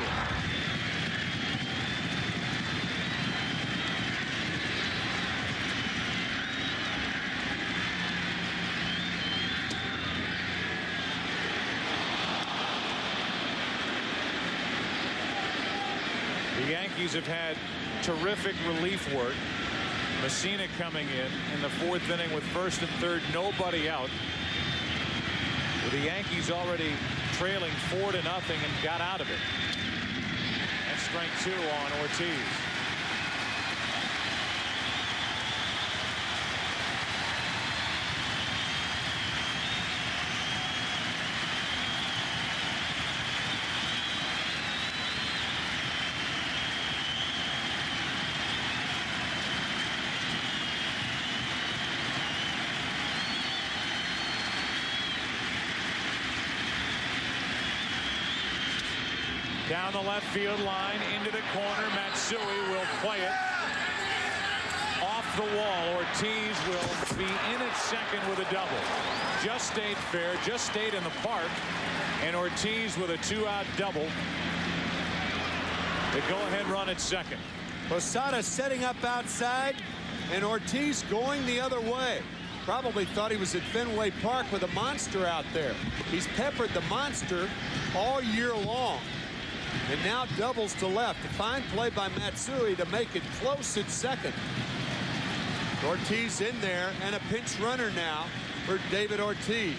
The Yankees have had terrific relief work. Messina coming in the 4th inning with 1st and 3rd, nobody out. With the Yankees already trailing 4-0 and got out of it. That's strike 2 on Ortiz. Down the left field line into the corner. Matsui will play it off the wall. Ortiz will be in at second with a double. Just stayed fair, just stayed in the park, and Ortiz with a 2-out double. The go-ahead run at second. Posada setting up outside, and Ortiz going the other way. Probably thought he was at Fenway Park with a monster out there. He's peppered the monster all year long. And now doubles to left. A fine play by Matsui to make it close at second. Ortiz in there, and a pinch runner now for David Ortiz.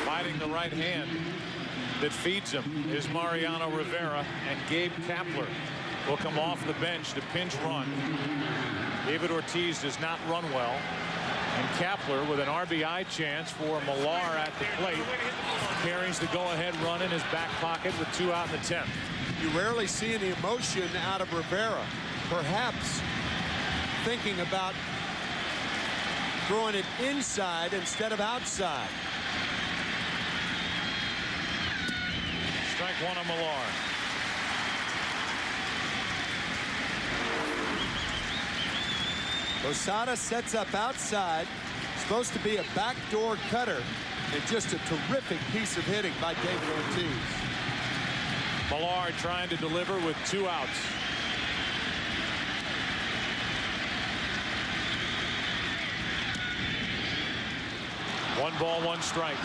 Fighting the right hand that feeds him is Mariano Rivera, and Gabe Kapler will come off the bench to pinch run. David Ortiz does not run well. And Kapler with an RBI chance for Millar at the plate carries the go-ahead run in his back pocket with 2 out in the 10th. You rarely see any emotion out of Rivera. Perhaps thinking about throwing it inside instead of outside. Strike one on Millar. Posada sets up outside. Supposed to be a backdoor cutter. And just a terrific piece of hitting by David Ortiz. Millar trying to deliver with 2 outs. One ball, 1 strike.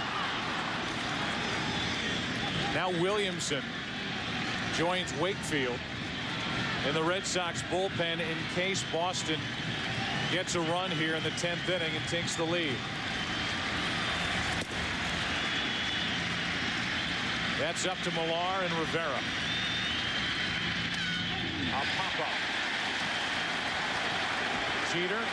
Now Williamson joins Wakefield in the Red Sox bullpen in case Boston gets a run here in the 10th inning and takes the lead. That's up to Millar and Rivera. A pop-up. Jeter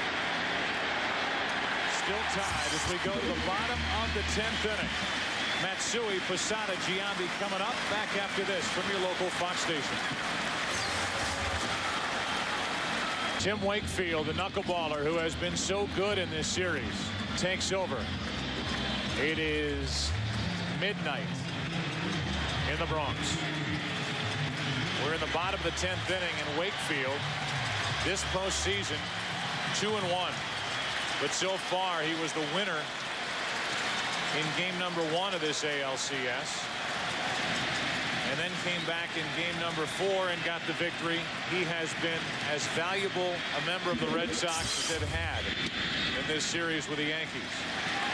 still tied as we go to the bottom of the 10th inning. Matsui, Posada, Giambi coming up. Back after this from your local Fox station. Tim Wakefield, the knuckleballer who has been so good in this series, takes over. It is midnight in the Bronx. We're in the bottom of the 10th inning, and Wakefield this postseason 2-1. But so far he was the winner in game number 1 of this ALCS. And then came back in game number 4 and got the victory. He has been as valuable a member of the Red Sox as they've had in this series with the Yankees.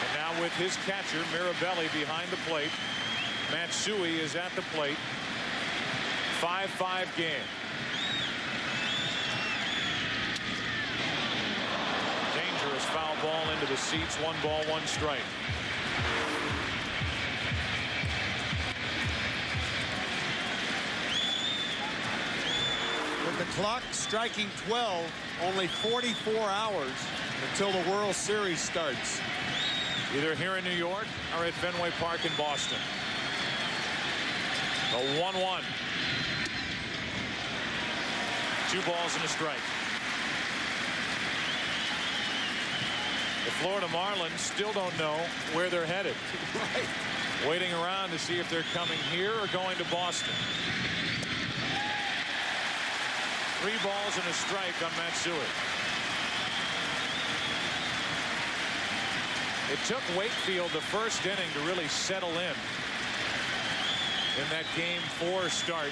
And now with his catcher, Mirabelli, behind the plate. Matsui is at the plate. 5-5 game. Dangerous foul ball into the seats. 1 ball, 1 strike. With the clock striking 12, only 44 hours until the World Series starts. Either here in New York or at Fenway Park in Boston. A 1-1. 2 balls and a strike. The Florida Marlins still don't know where they're headed. Right. Waiting around to see if they're coming here or going to Boston. 3 balls and a strike on Matsui. It took Wakefield the first inning to really settle in that game 4 start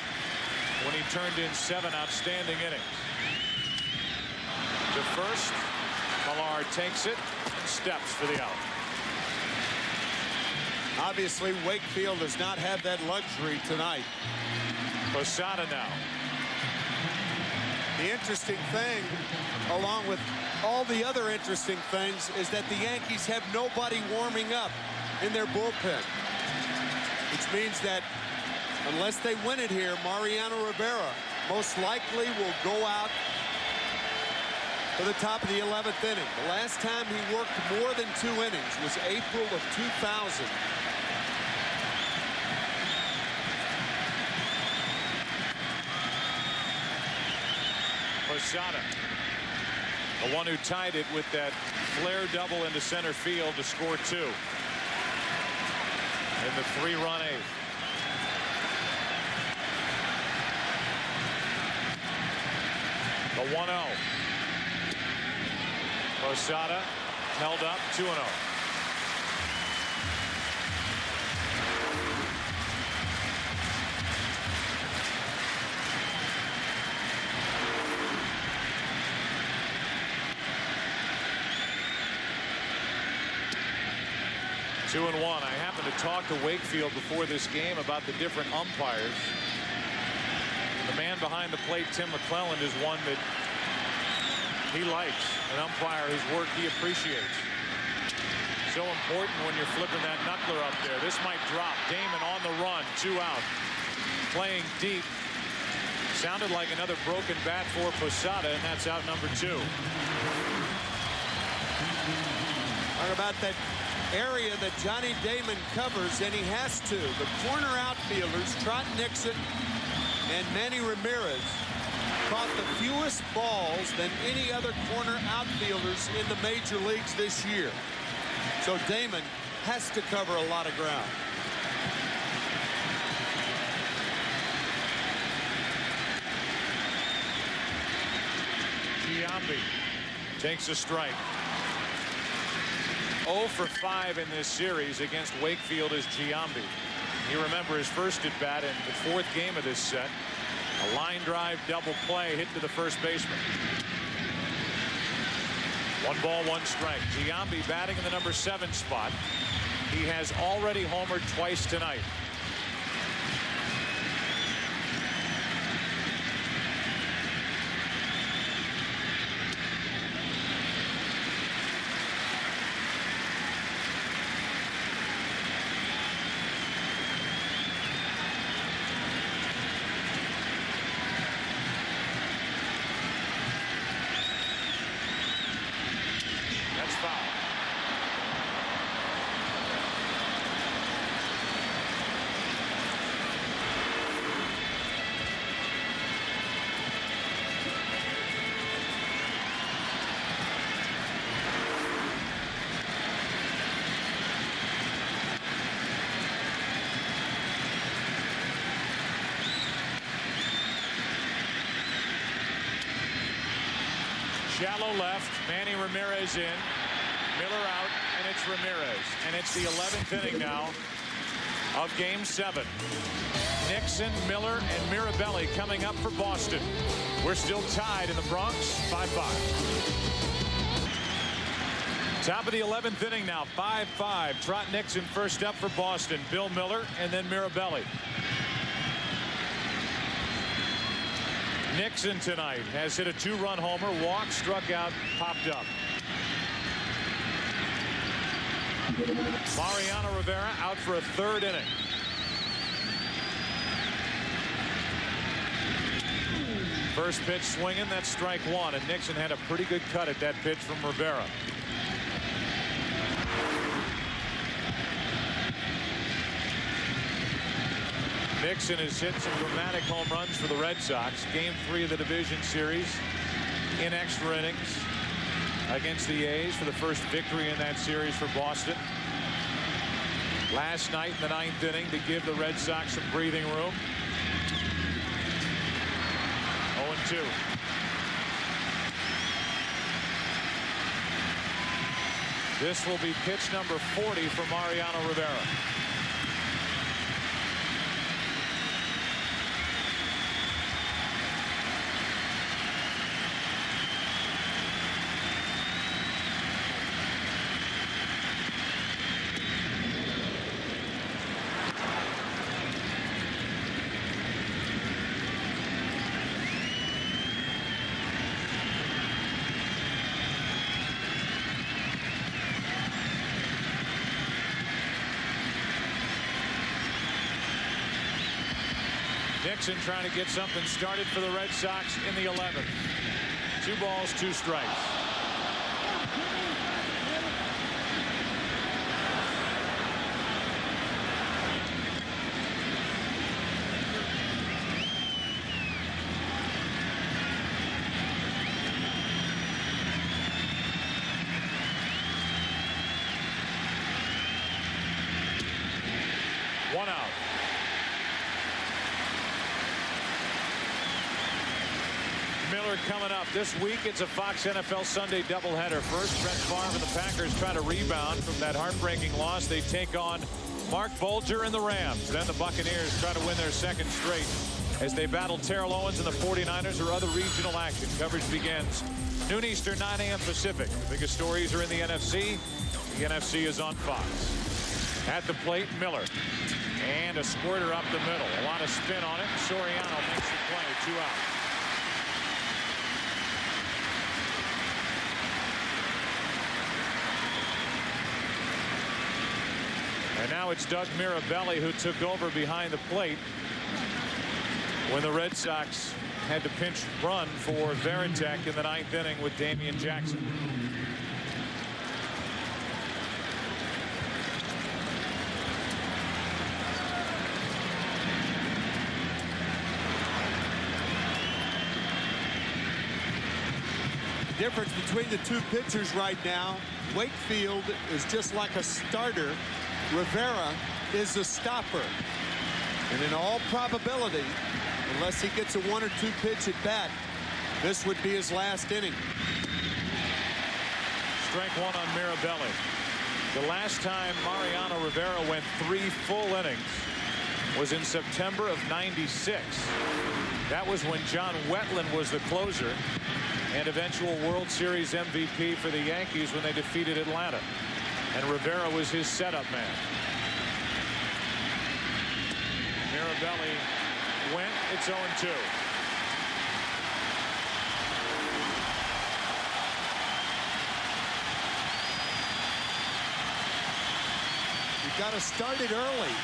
when he turned in 7 outstanding innings. To first, Millar takes it and steps for the out. Obviously, Wakefield does not have that luxury tonight. Posada now. The interesting thing, along with all the other interesting things, is that the Yankees have nobody warming up in their bullpen. Which means that unless they win it here, Mariano Rivera most likely will go out to the top of the 11th inning. The last time he worked more than 2 innings was April of 2000. Posada, the one who tied it with that flare double into center field to score 2 in the 3-run 8th. The 1-0. Posada held up 2-0. I happened to talk to Wakefield before this game about the different umpires. The man behind the plate, Tim McClelland, is one that he likes, an umpire whose work he appreciates. So important when you're flipping that knuckler up there. This might drop. Damon on the run, 2 out. Playing deep. Sounded like another broken bat for Posada, and that's out number 2. Talk about that area that Johnny Damon covers, and he has to. The corner outfielders, Trot Nixon And Manny Ramirez caught the fewest balls than any other corner outfielders in the major leagues this year. So Damon has to cover a lot of ground. Giambi takes a strike. 0 for 5 in this series against Wakefield is Giambi. You remember his first at bat in the 4th game of this set. A line drive double play hit to the first baseman. 1 ball, 1 strike. Giambi batting in the number 7 spot. He has already homered twice tonight. Shallow left. Manny Ramirez in. Miller out, and it's Ramirez. And it's the 11th inning now of Game 7. Nixon, Miller, and Mirabelli coming up for Boston. We're still tied in the Bronx, 5-5. Top of the 11th inning now, 5-5. Trot Nixon first up for Boston. Bill Miller, and then Mirabelli. Nixon tonight has hit a 2-run homer, walked, struck out, popped up. Mariano Rivera out for a 3rd inning. First pitch swinging, that's strike 1, and Nixon had a pretty good cut at that pitch from Rivera. Nixon has hit some dramatic home runs for the Red Sox. Game 3 of the division series in extra innings against the A's for the first victory in that series for Boston. Last night in the 9th inning to give the Red Sox some breathing room. 0-2. This will be pitch number 40 for Mariano Rivera. Nixon trying to get something started for the Red Sox in the 11th. 2 balls, 2 strikes. One out. Miller coming up this week. It's a Fox NFL Sunday doubleheader. First, Brett Favre and the Packers try to rebound from that heartbreaking loss. They take on Mark Bolger and the Rams. Then the Buccaneers try to win their 2nd straight as they battle Terrell Owens and the 49ers or other regional action. Coverage begins noon Eastern, 9 a.m. Pacific. The biggest stories are in the NFC. The NFC is on Fox. At the plate, Miller. And a squirter up the middle. A lot of spin on it. Soriano makes the play. 2 out. And now it's Doug Mirabelli who took over behind the plate when the Red Sox had to pinch run for Varitek in the 9th inning with Damian Jackson. The difference between the two pitchers right now, Wakefield is just like a starter. Rivera is a stopper. And in all probability, unless he gets a 1 or 2 pitch at bat, this would be his last inning. Strike one on Mirabelli. The last time Mariano Rivera went 3 full innings was in September of '96. That was when John Wetland was the closer and eventual World Series MVP for the Yankees when they defeated Atlanta. And Rivera was his setup man. Mirabelli went. It's 0-2. You've got to start it early,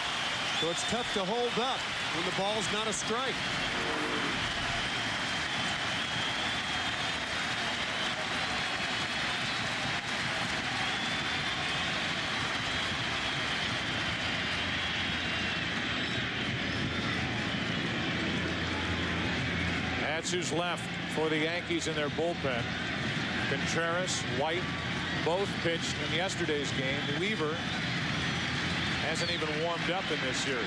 so it's tough to hold up when the ball's not a strike. That's who's left for the Yankees in their bullpen. Contreras, White, both pitched in yesterday's game. Weaver hasn't even warmed up in this series.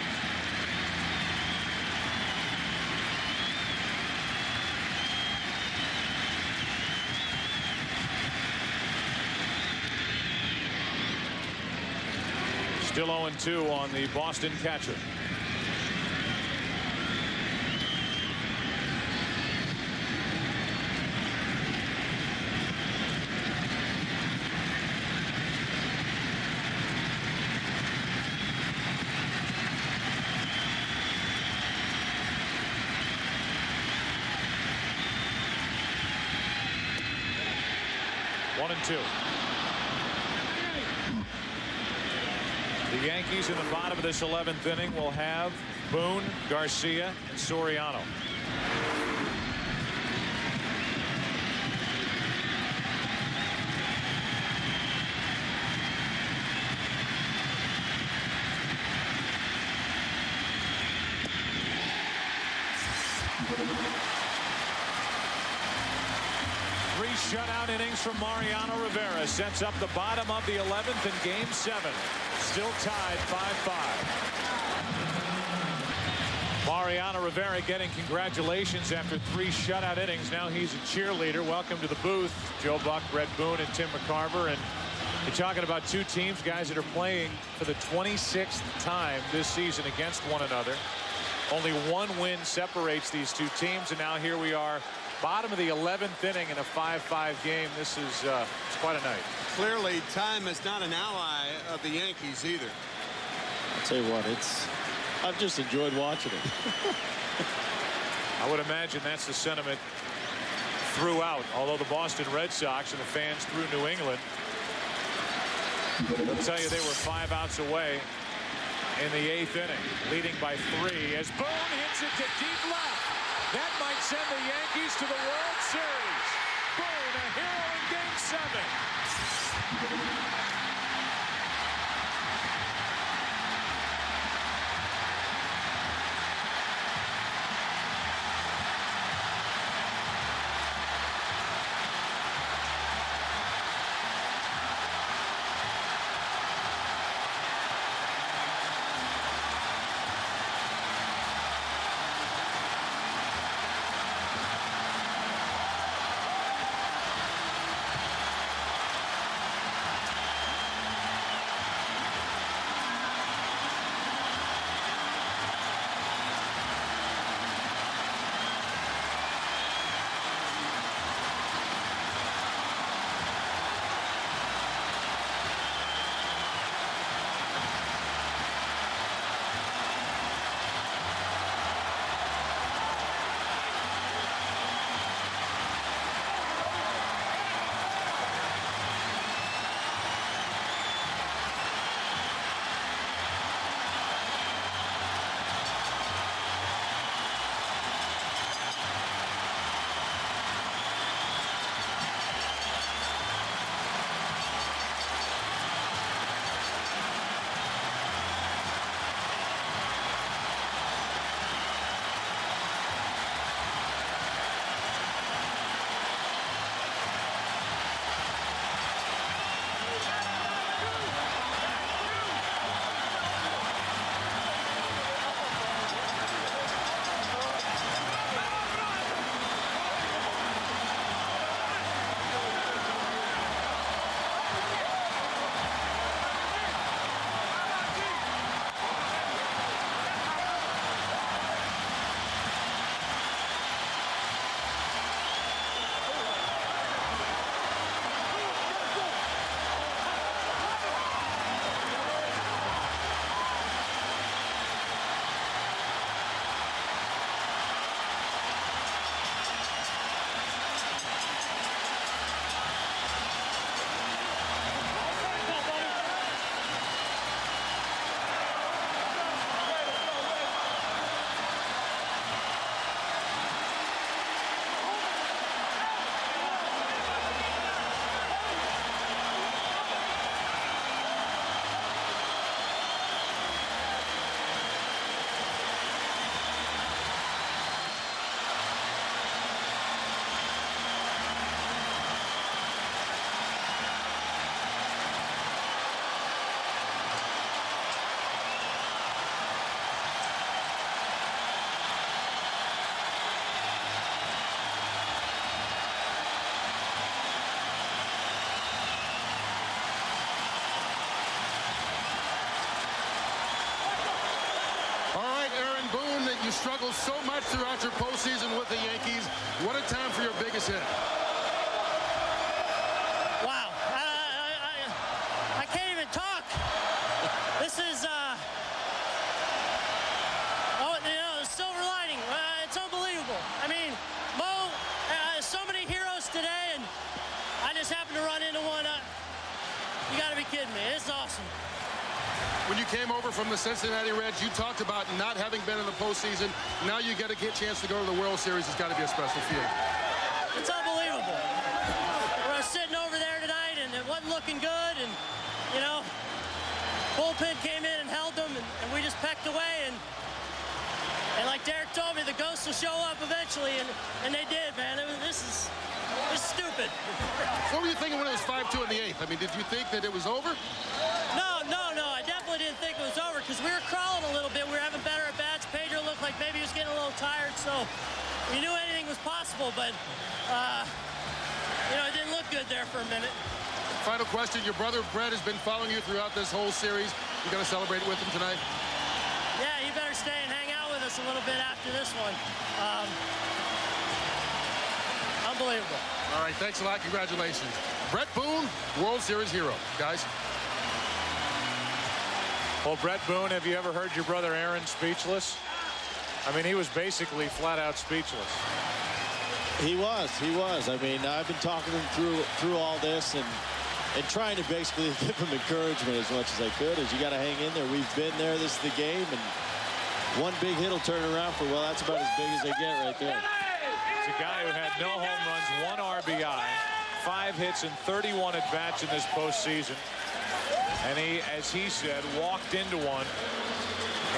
Still 0-2 on the Boston catcher. The Yankees in the bottom of this 11th inning will have Boone, Garcia, and Soriano. Three shutout innings from Mariano Rivera sets up the bottom of the 11th in Game 7. Still tied 5-5. Mariano Rivera getting congratulations after 3 shutout innings. Now he's a cheerleader. Welcome to the booth, Joe Buck, Red Boone, and Tim McCarver. And you're talking about 2 teams, guys, that are playing for the 26th time this season against one another. Only 1 win separates these 2 teams, and now here we are, bottom of the 11th inning in a 5-5 game. This is it's quite a night. Clearly, time is not an ally of the Yankees either. I'll tell you what, I've just enjoyed watching it. I would imagine that's the sentiment throughout, although the Boston Red Sox and the fans through New England, they'll tell you they were 5 outs away in the 8th inning, leading by 3 as Boone hits it to deep left. That might send the Yankees to the World Series. Boone, a hero in Game 7. struggled so much throughout your postseason with the Yankees. What a time for your biggest hit. Wow. I can't even talk. This is, silver lining. It's unbelievable. I mean, Mo, so many heroes today, and I just happened to run into one. You got to be kidding me. It's awesome. When you came over from the Cincinnati Reds, you talked about not having been in the postseason. Now you get a chance to go to the World Series. It's got to be a special feeling. It's unbelievable. We're sitting over there tonight, and it wasn't looking good. And, you know, bullpen came in and held them, and we just pecked away. And like Derek told me, the ghosts will show up eventually, and they did, man. This is stupid. What were you thinking when it was 5-2 in the 8th? I mean, did you think that it was over? No. I definitely didn't think it was over because we were crawling a little bit. We were having better at bats. Pedro looked like maybe he was getting a little tired, so we knew anything was possible. But it didn't look good there for a minute. Final question: your brother Brett has been following you throughout this whole series. You going to celebrate with him tonight? Yeah, you better stay and hang out with us a little bit after this one. Unbelievable. All right, thanks a lot. Congratulations. Brett Boone, World Series hero. Guys. Well, Brett Boone, have you ever heard your brother Aaron speechless? I mean, he was basically flat out speechless. He was. I mean, I've been talking to him through all this and trying to basically give him encouragement as much as I could. You got to hang in there. We've been there. This is the game, and one big hit will turn around for, well, that's about as big as they get right there. It's a guy who had no home runs, 1 RBI, 5 hits, and 31 at-bats in this postseason. And he, as he said, walked into one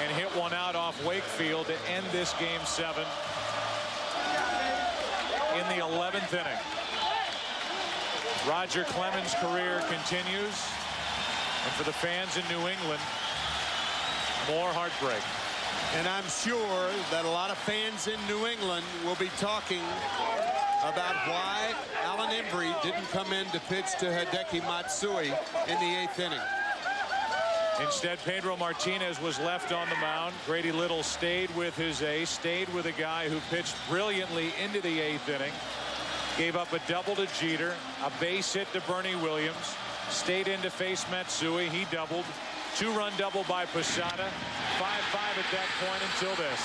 and hit one out off Wakefield to end this Game 7 in the 11th inning. Roger Clemens' career continues. And for the fans in New England, more heartbreak. And I'm sure that a lot of fans in New England will be talking about why Alan Embry didn't come in to pitch to Hideki Matsui in the 8th inning. Instead, Pedro Martinez was left on the mound. Grady Little stayed with his ace, stayed with a guy who pitched brilliantly into the 8th inning, gave up a double to Jeter, a base hit to Bernie Williams, stayed in to face Matsui. He doubled. 2-run double by Posada. 5-5 at that point until this.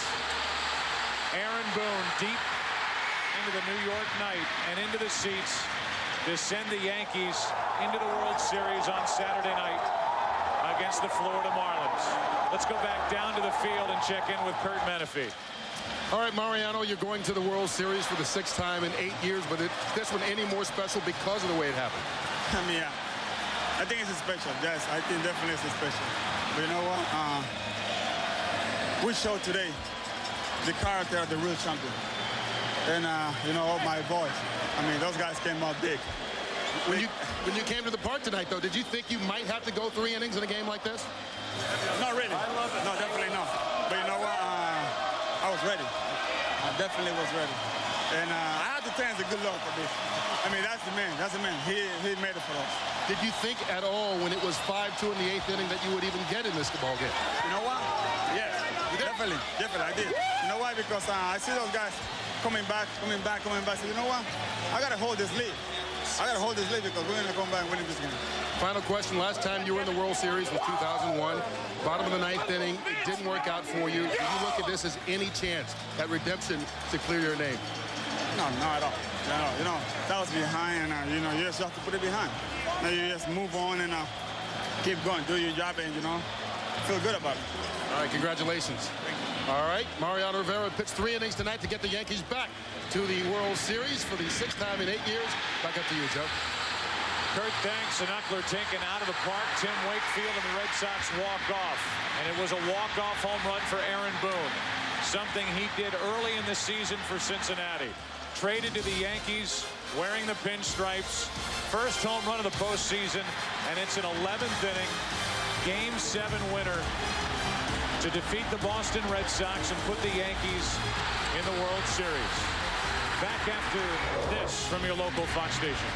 Aaron Boone deep into the New York night and into the seats to send the Yankees into the World Series on Saturday night against the Florida Marlins. Let's go back down to the field and check in with Curt Menefee. All right, Mariano, you're going to the World Series for the 6th time in 8 years, but this one any more special because of the way it happened? I mean, yeah. I think it's special. Yes, I think definitely it's special. But you know what? We showed today the character of the real champion. And, all my boys. I mean, those guys came out big. When you came to the park tonight, though, did you think you might have to go 3 innings in a game like this? Not really. No, definitely not. But you know what? I was ready. I definitely was ready. And I had to thank the good Lord for this. I mean, that's the man. That's the man. He made it for us. Did you think at all when it was 5-2 in the 8th inning that you would even get in this ball game? You know what? Yes, definitely, I did. You know why? Because I see those guys coming back. So you know what? I got to hold this lead. Because we're going to come back and win this game. Final question. Last time you were in the World Series was 2001. Bottom of the 9th inning. It didn't work out for you. Do you look at this as any chance at redemption to clear your name? No, not at all. No, that was behind, and you just have to put it behind. Now you just move on and keep going, do your job, and feel good about it. All right, congratulations. All right, Mariano Rivera pitched 3 innings tonight to get the Yankees back to the World Series for the 6th time in 8 years. Back up to you, Joe. Curt thanks, an Eckler taken out of the park. Tim Wakefield and the Red Sox walk off. And it was a walk-off home run for Aaron Boone. Something he did early in the season for Cincinnati. Traded to the Yankees, wearing the pinstripes. First home run of the postseason, and it's an 11th inning, Game 7 winner to defeat the Boston Red Sox and put the Yankees in the World Series. Back after this from your local Fox station.